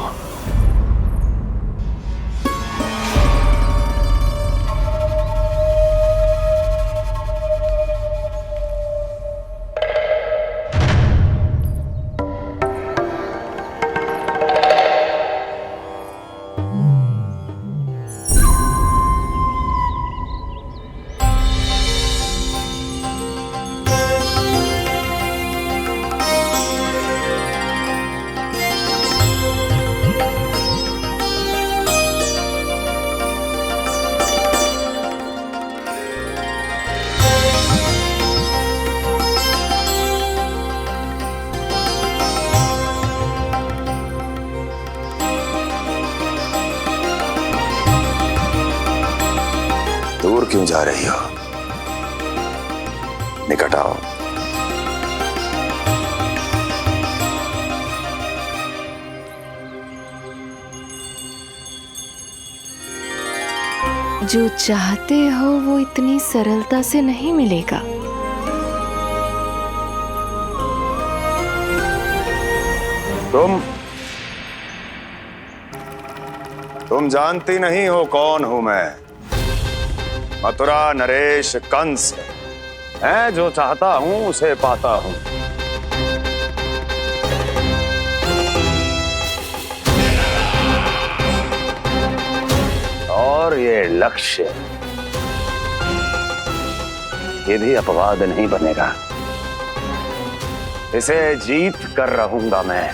दूर क्यों जा रही हो? निकट आओ। जो चाहते हो वो इतनी सरलता से नहीं मिलेगा। तुम जानती नहीं हो कौन हूं मैं। मथुरा नरेश कंस है, जो चाहता हूं उसे पाता हूं। और ये लक्ष्य, ये भी अपवाद नहीं बनेगा। इसे जीत कर रहूंगा मैं।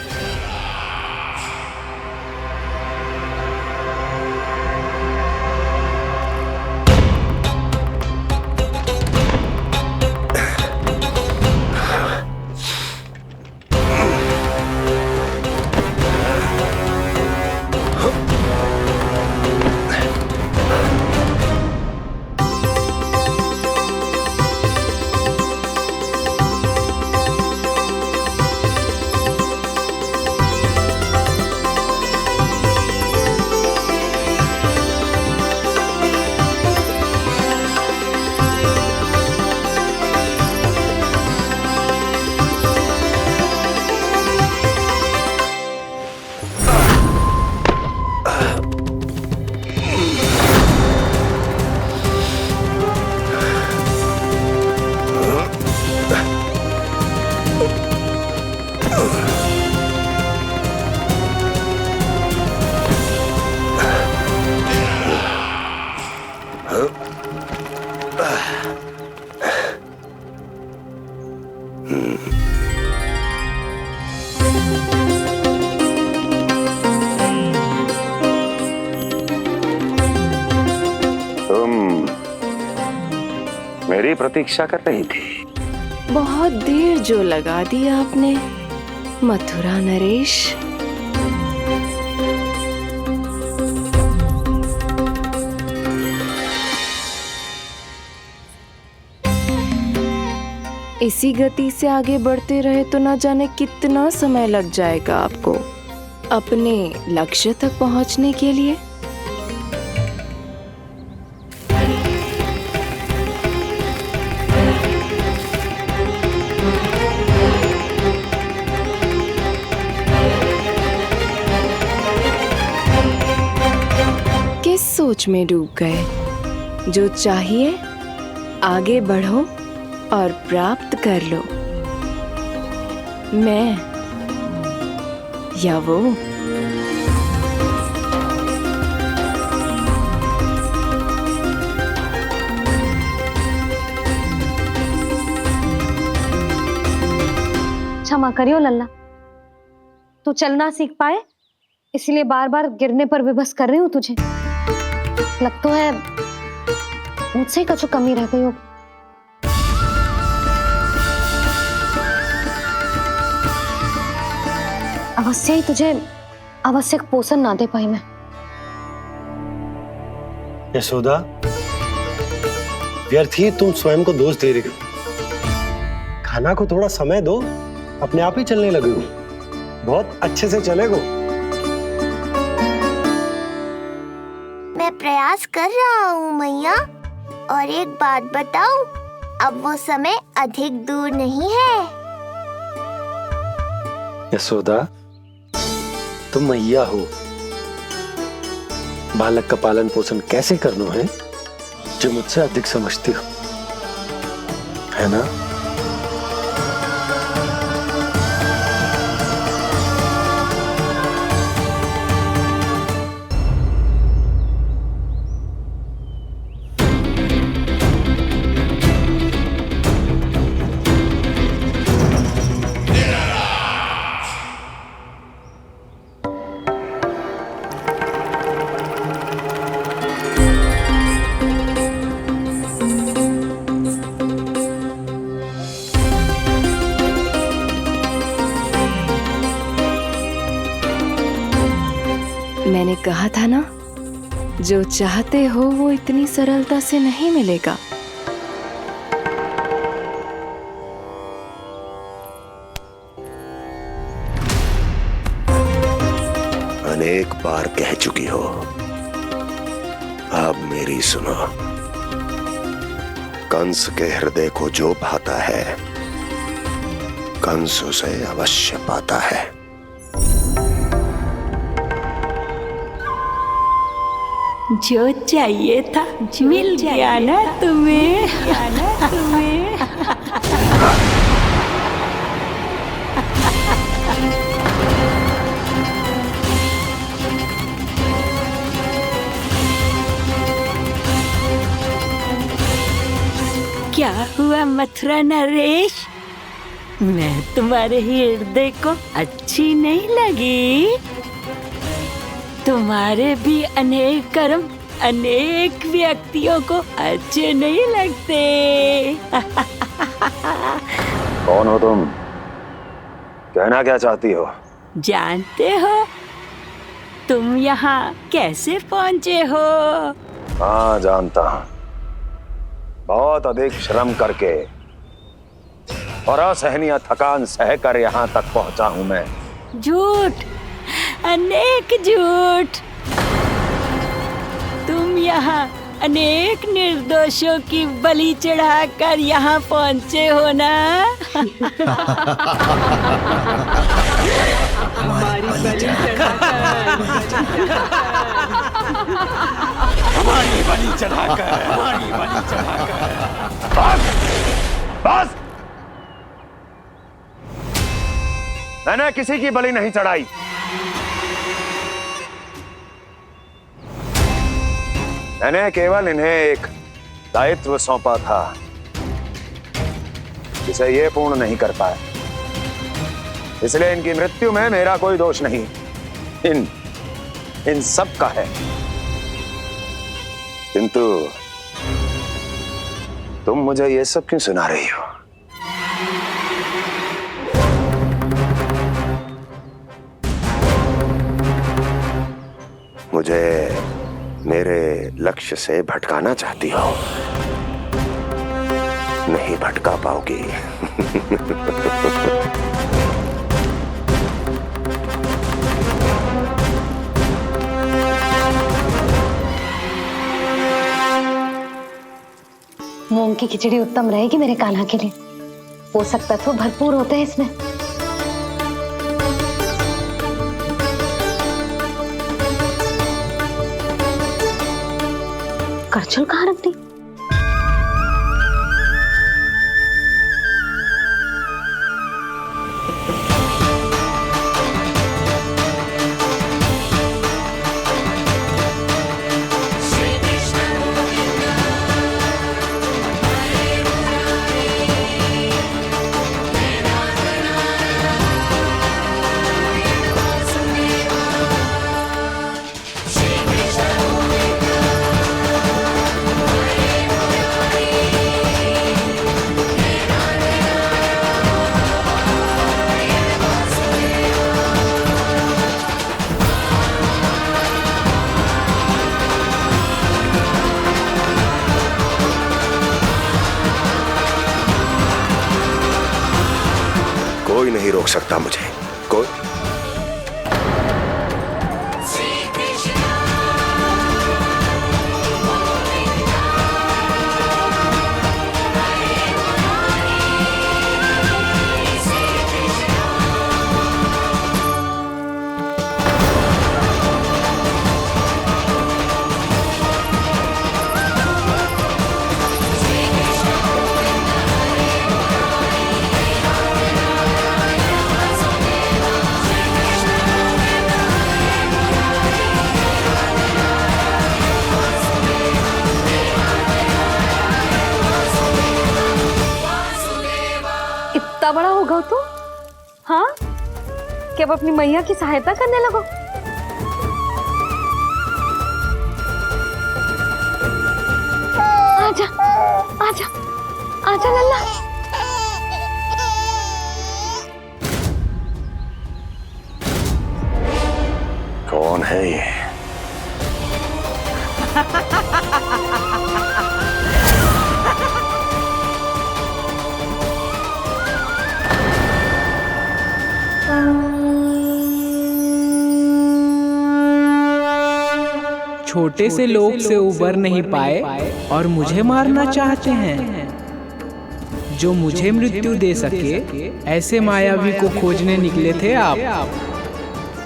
तुम मेरी प्रतीक्षा कर रही थी? बहुत देर जो लगा दी आपने मथुरा नरेश। इसी गति से आगे बढ़ते रहे तो न जाने कितना समय लग जाएगा आपको अपने लक्ष्य तक पहुंचने के लिए। किस सोच में डूब गए? जो चाहिए आगे बढ़ो और प्राप्त कर लो। मैं या वो? क्षमा करियो लल्ला, तू चलना सीख पाए इसलिए बार बार गिरने पर विवश कर रही हूँ तुझे। लगता है मुझसे कछु कमी रह गई हो। अवश्य ही तुझे आवश्यक पोषण ना दे पाई मैं। यशोदा, व्यर्थ ही तुम स्वयं को दोष दे रही हो। खाना को थोड़ा समय दो, अपने आप ही चलने लगेगो, बहुत अच्छे से चलेगो। मैं प्रयास कर रहा हूँ मैया, और एक बात बताऊं, अब वो समय अधिक दूर नहीं है। यशोदा, तुम मैया हो, बालक का पालन पोषण कैसे करना है जो मुझसे अधिक समझती हो, है ना? मैंने कहा था ना, जो चाहते हो वो इतनी सरलता से नहीं मिलेगा। अनेक बार कह चुकी हो, अब मेरी सुनो। कंस के हृदय को जो भाता है, कंस उसे अवश्य पाता है। जो चाहिए था मिल गया ना तुम्हें। क्या हुआ मथुरा नरेश, मैं तुम्हारे हृदय को अच्छी नहीं लगी? तुम्हारे भी अनेक कर्म अनेक व्यक्तियों को अच्छे नहीं लगते। कौन हो तुम? कहना क्या चाहती हो? जानते हो तुम यहाँ कैसे पहुँचे हो? हाँ, जानता हूँ। बहुत अधिक श्रम करके और असहनीय थकान सहकर यहाँ तक पहुँचा हूँ मैं। झूठ, अनेक झूठ। तुम यहाँ अनेक निर्दोषों की बलि चढ़ाकर यहाँ पहुँचे हो ना? हमारी बलि चढ़ाकर, हमारी बलि चढ़ाकर, हमारी बलि चढ़ाकर। बस, बस। मैंने किसी की बलि नहीं चढ़ाई। मैंने केवल इन्हें एक दायित्व सौंपा था जिसे ये पूर्ण नहीं कर पाए। इसलिए इनकी मृत्यु में मेरा कोई दोष नहीं, इन सब का है। किंतु तुम मुझे ये सब क्यों सुना रही हो? मुझे मेरे लक्ष्य से भटकाना चाहती हो? नहीं भटका पाओगी। मूंग की खिचड़ी उत्तम रहेगी मेरे कान्हा के लिए। पोषक तत्व भरपूर होते हैं इसमें। करछुल कहाँ रख दी? कोई नहीं रोक सकता मुझे, कोई। इतना बड़ा हो गया तो? हाँ, कि अब अपनी मैया की सहायता करने लगो। आजा, आजा, आजा लल्ला। कौन है ये? छोटे से लोग से उबर नहीं पाए और मुझे मारना चाहते हैं। जो मुझे मृत्यु दे सके ऐसे मायावी को खोजने निकले थे आप,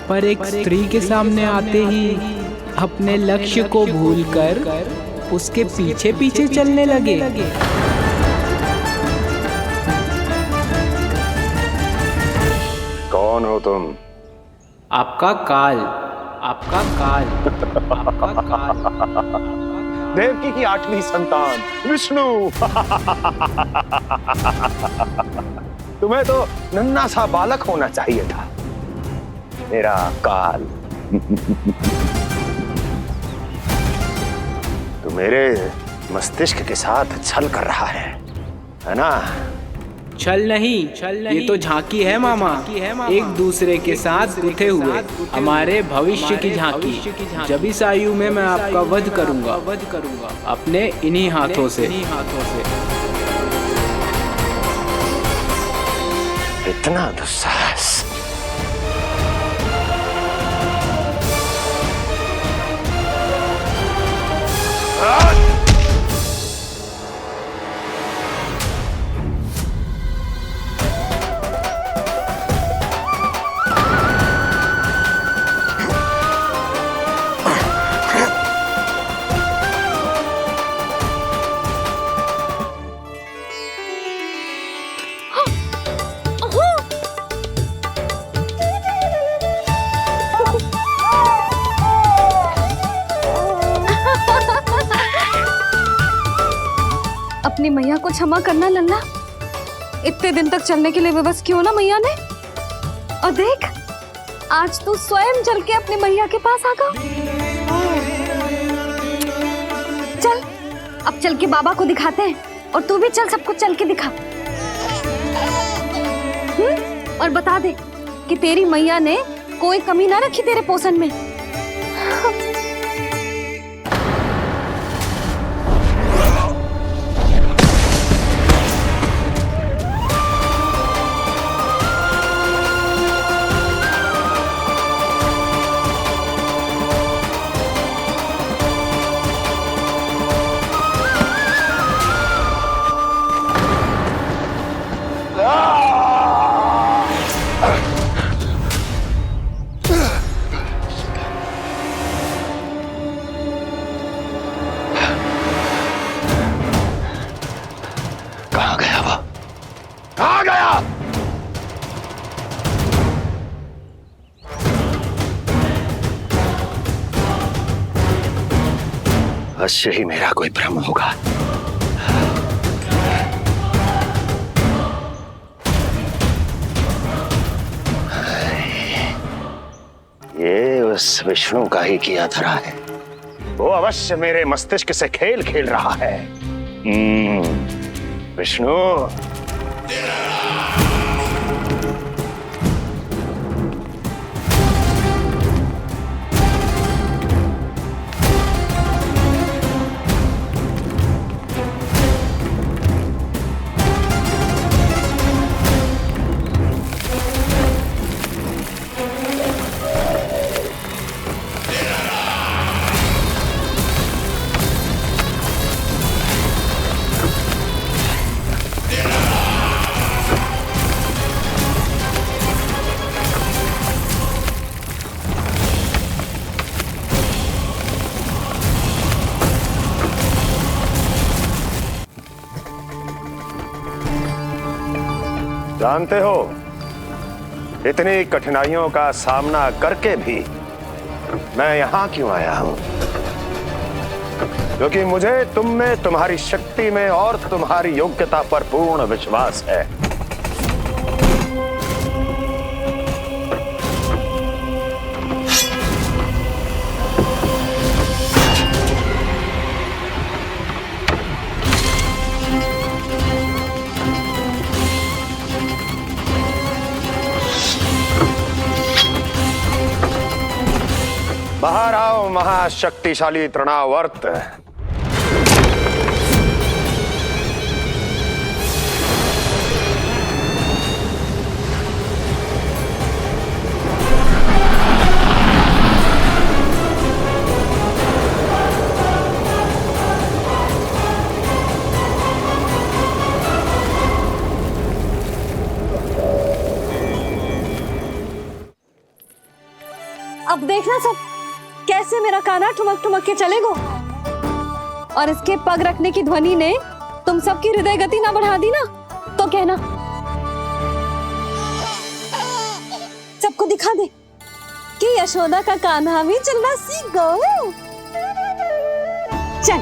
पर एक स्त्री के सामने आते ही अपने लक्ष्य को भूलकर उसके पीछे पीछे चलने लगे। कौन हो तुम? आपका काल, आपका काल, आपका काल। देवकी की 8वीं संतान विष्णु। तुम्हें तो नन्हा सा बालक होना चाहिए था, मेरा काल। तो मेरे मस्तिष्क के साथ छल कर रहा है ना? छल नहीं, ये तो झांकी है मामा। एक दूसरे के साथ गुथे हुए हमारे भविष्य की झांकी। जब इस आयु में मैं आपका वध करूंगा अपने इन्हीं हाथों से। इतना दुस्साहस! अपनी मैया को क्षमा करना लल्ला। इतने दिन तक चलने के लिए विवश किया ना मैया ने। और देख, आज तू स्वयं चल के अपनी मैया के पास आ गया। चल, अब चल के बाबा को दिखाते हैं, और तू भी चल, सबको चल के दिखा। और बता दे कि तेरी मैया ने कोई कमी ना रखी तेरे पोषण में। कहाँ गया वो? कहाँ गया? अवश्य ही मेरा कोई भ्रम होगा। ये उस विष्णु का ही किया धरा है। वो अवश्य मेरे मस्तिष्क से खेल खेल रहा है। विष्णु, जानते हो, इतनी कठिनाइयों का सामना करके भी मैं यहां क्यों आया हूं? क्योंकि मुझे तुम में, तुम्हारी शक्ति में और तुम्हारी योग्यता पर पूर्ण विश्वास है। बाहर आओ महाशक्तिशाली तृणावर्त। अब देखना सब कैसे मेरा कान्हा ठुमक ठुमक के चलेगा। और इसके पग रखने की ध्वनि ने तुम सबकी हृदय गति ना बढ़ा दी ना, तो कहना। सबको दिखा दे कि यशोदा का कान्हा भी चलना सीख गो। चल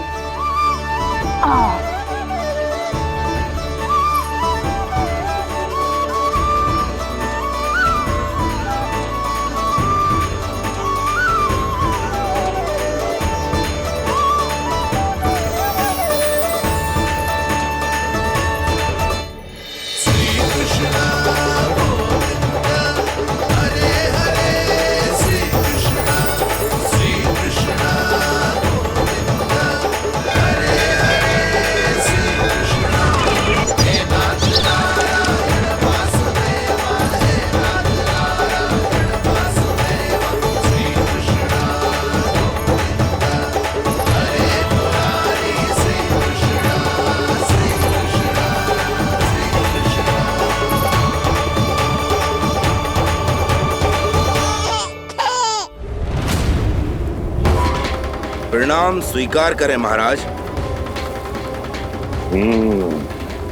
प्रणाम स्वीकार करें महाराज।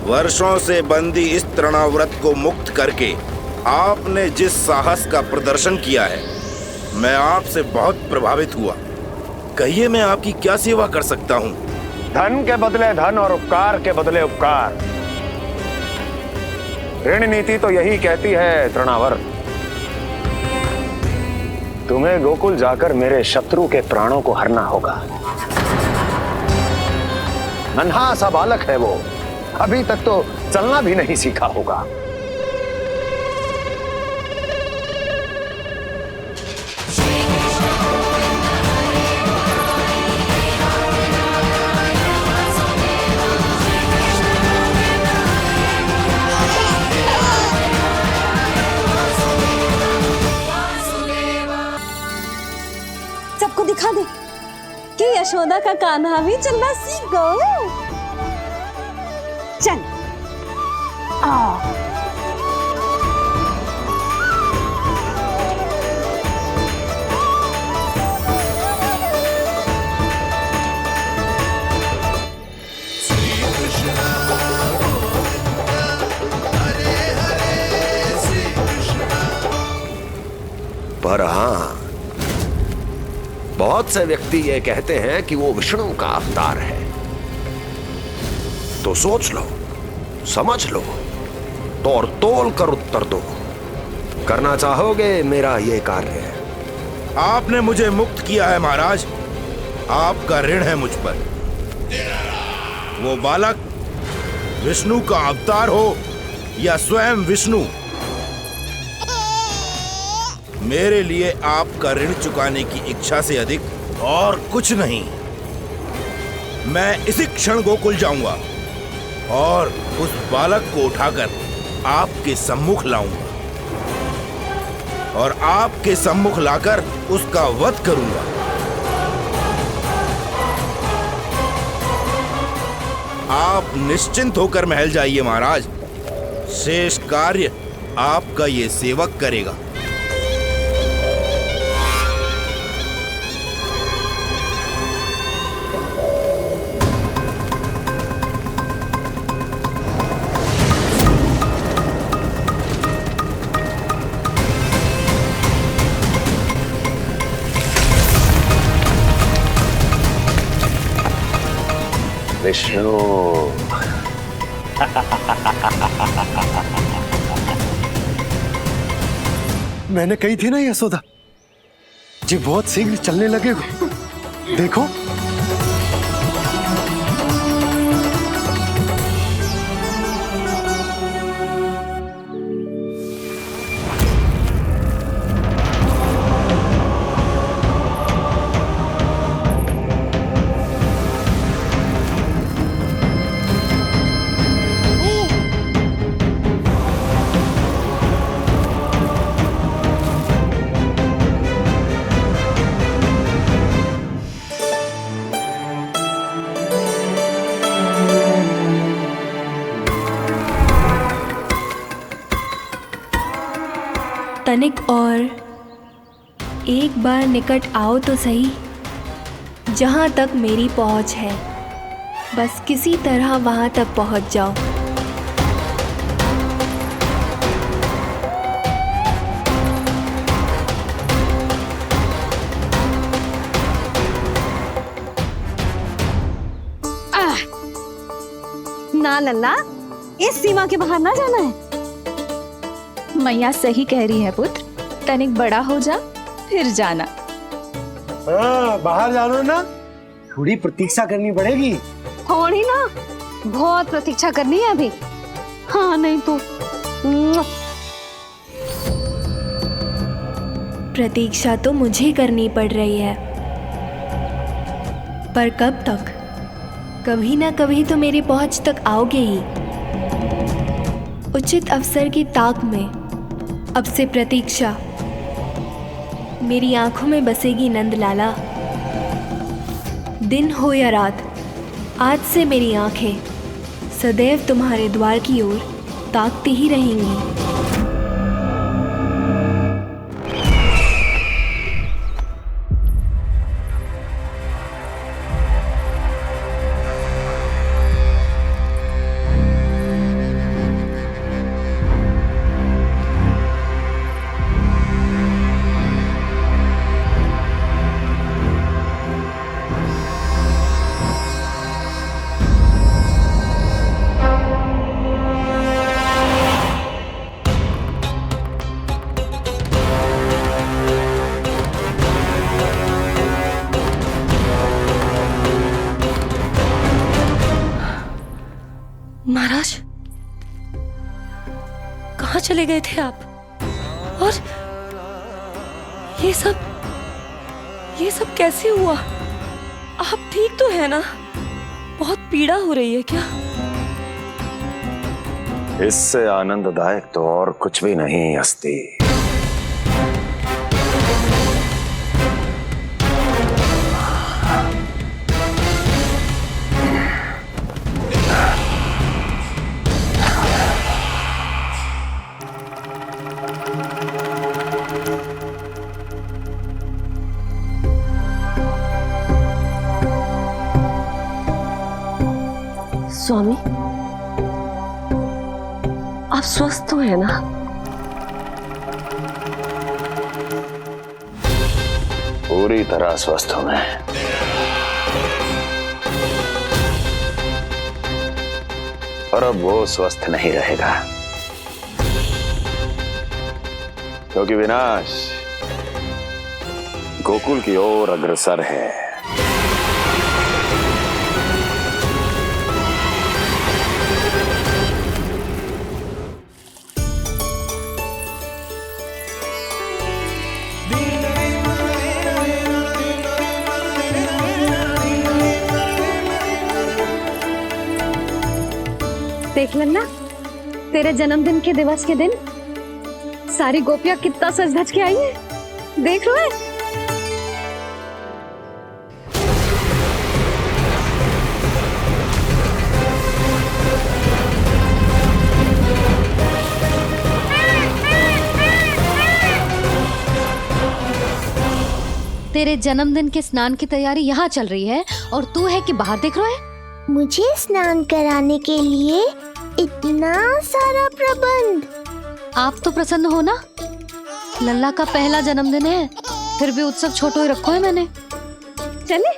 वर्षों से बंदी इस तृणाव्रत को मुक्त करके आपने जिस साहस का प्रदर्शन किया है, मैं आपसे बहुत प्रभावित हुआ। कहिए मैं आपकी क्या सेवा कर सकता हूँ? धन के बदले धन और उपकार के बदले उपकार। ऋण नीति तो यही कहती है तृणावर, तुम्हें गोकुल जाकर मेरे शत्रु के प्राणों को हरना होगा। नन्हा सा बालक है वो, अभी तक तो चलना भी नहीं सीखा होगा। सबको दिखा दे कि यशोदा का कान्हा भी चलना सीख गया। चल आ पर हाँ, बहुत से व्यक्ति ये कहते हैं कि वो विष्णु का अवतार है। तो सोच लो, समझ लो, तोड़ तोल कर उत्तर दो। करना चाहोगे मेरा ये कार्य? आपने मुझे मुक्त किया है महाराज, आपका ऋण है मुझ पर। वो बालक विष्णु का अवतार हो या स्वयं विष्णु, मेरे लिए आपका ऋण चुकाने की इच्छा से अधिक और कुछ नहीं। मैं इसी क्षण गोकुल जाऊंगा और उस बालक को उठाकर आपके सम्मुख लाऊंगा और आपके सम्मुख लाकर उसका वध करूंगा। आप निश्चिंत होकर महल जाइए महाराज, शेष कार्य आपका ये सेवक करेगा। विष्णु मैंने कही थी ना यशोदा जी, बहुत शीघ्र चलने लगेगा। देखो तनिक और एक बार निकट आओ तो सही, जहाँ तक मेरी पहुँच है, बस किसी तरह वहाँ तक पहुँच जाओ। ना लल्ला, इस सीमा के बाहर ना जाना है। मैया सही कह रही है पुत्र, तनिक बड़ा हो जा फिर जाना। हाँ, बाहर जाना ना, थोड़ी प्रतीक्षा करनी पड़ेगी। थोड़ी ना, बहुत प्रतीक्षा करनी है अभी। हाँ नहीं तो प्रतीक्षा तो मुझे करनी पड़ रही है, पर कब तक? कभी ना कभी तो मेरी पहुंच तक आओगे ही। उचित अवसर की ताक में अब से प्रतीक्षा मेरी आंखों में बसेगी नंदलाला। दिन हो या रात, आज से मेरी आंखें सदैव तुम्हारे द्वार की ओर ताकती ही रहेंगी। महाराज, कहाँ चले गए थे आप? और ये सब कैसे हुआ? आप ठीक तो है ना? बहुत पीड़ा हो रही है क्या? इससे आनंददायक तो और कुछ भी नहीं हस्ती। स्वामी, आप स्वस्थ तो है ना? पूरी तरह स्वस्थ हूं मैं। पर अब वो स्वस्थ नहीं रहेगा, क्योंकि विनाश गोकुल की ओर अग्रसर है। देख लेना, तेरे जन्मदिन के दिवस के दिन सारी गोपियां कितना सज धज के आई है। देख लो है। तेरे जन्मदिन के स्नान की तैयारी यहाँ चल रही है और तू है कि बाहर देख रहा है। मुझे स्नान कराने के लिए इतना सारा प्रबंध। आप तो प्रसन्न हो ना? लल्ला का पहला जन्मदिन है, फिर भी उत्सव छोटो ही रखो है मैंने। चले।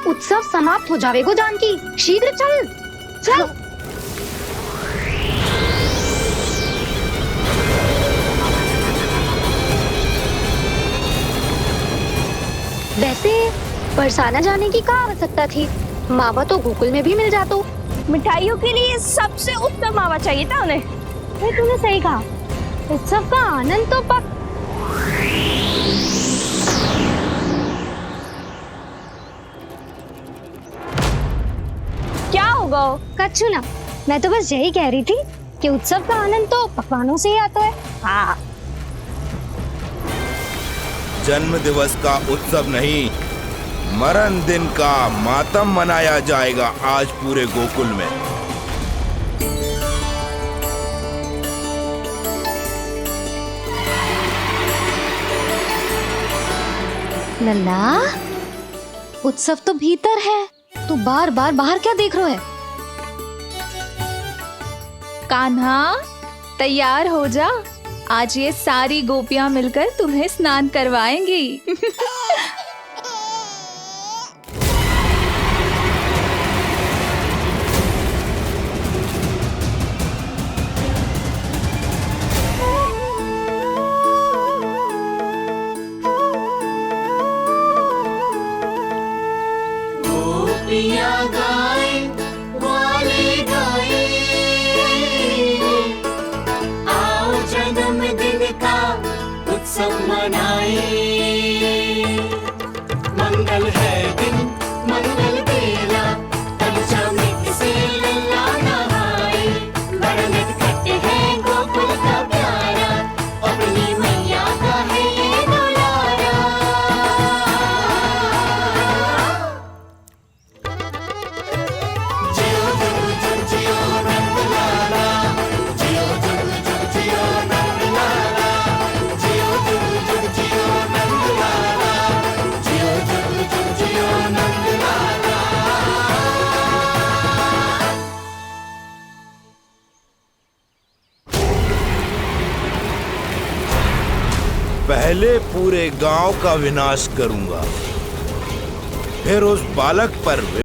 उत्सव समाप्त हो जाएगा जानकी, शीघ्र चल चल। वैसे बरसाना जाने की क्या आवश्यकता थी? मावा तो गोकुल में भी मिल जातो। मिठाइयों के लिए सबसे उत्तम मावा चाहिए था उन्हें। तूने सही कहा, उत्सव का आनंद तो पक। क्या होगा? कच्छु ना, मैं तो बस यही कह रही थी कि उत्सव का आनंद तो पकवानों से ही आता है। हाँ, जन्म दिवस का उत्सव नहीं, मरण दिन का मातम मनाया जाएगा आज पूरे गोकुल में। लल्ला, उत्सव तो भीतर है, तू बार बार बाहर क्या देख रहा है? कान्हा, तैयार हो जा, आज ये सारी गोपियां मिलकर तुम्हें स्नान करवाएंगी। गोपियां गाए वाले गाए, आओ जन्मदिन का उत्सव मनाए। मंगल है दिन, मंगल बेला, तनुजा में से लल्ला नहाए। बड़ा नटखट है गोकुल का प्यारा, अपनी मैया का है ये दुलारा। जियो जुग जुग जियो नंद लाला, जियो जुग जुग जियो नंद लाला, जियो जुग जुग जियो नंद लाला, जियो जुग जुग जियो नंद लाला। पहले पूरे गांव का विनाश करूंगा, फिर उस बालक पर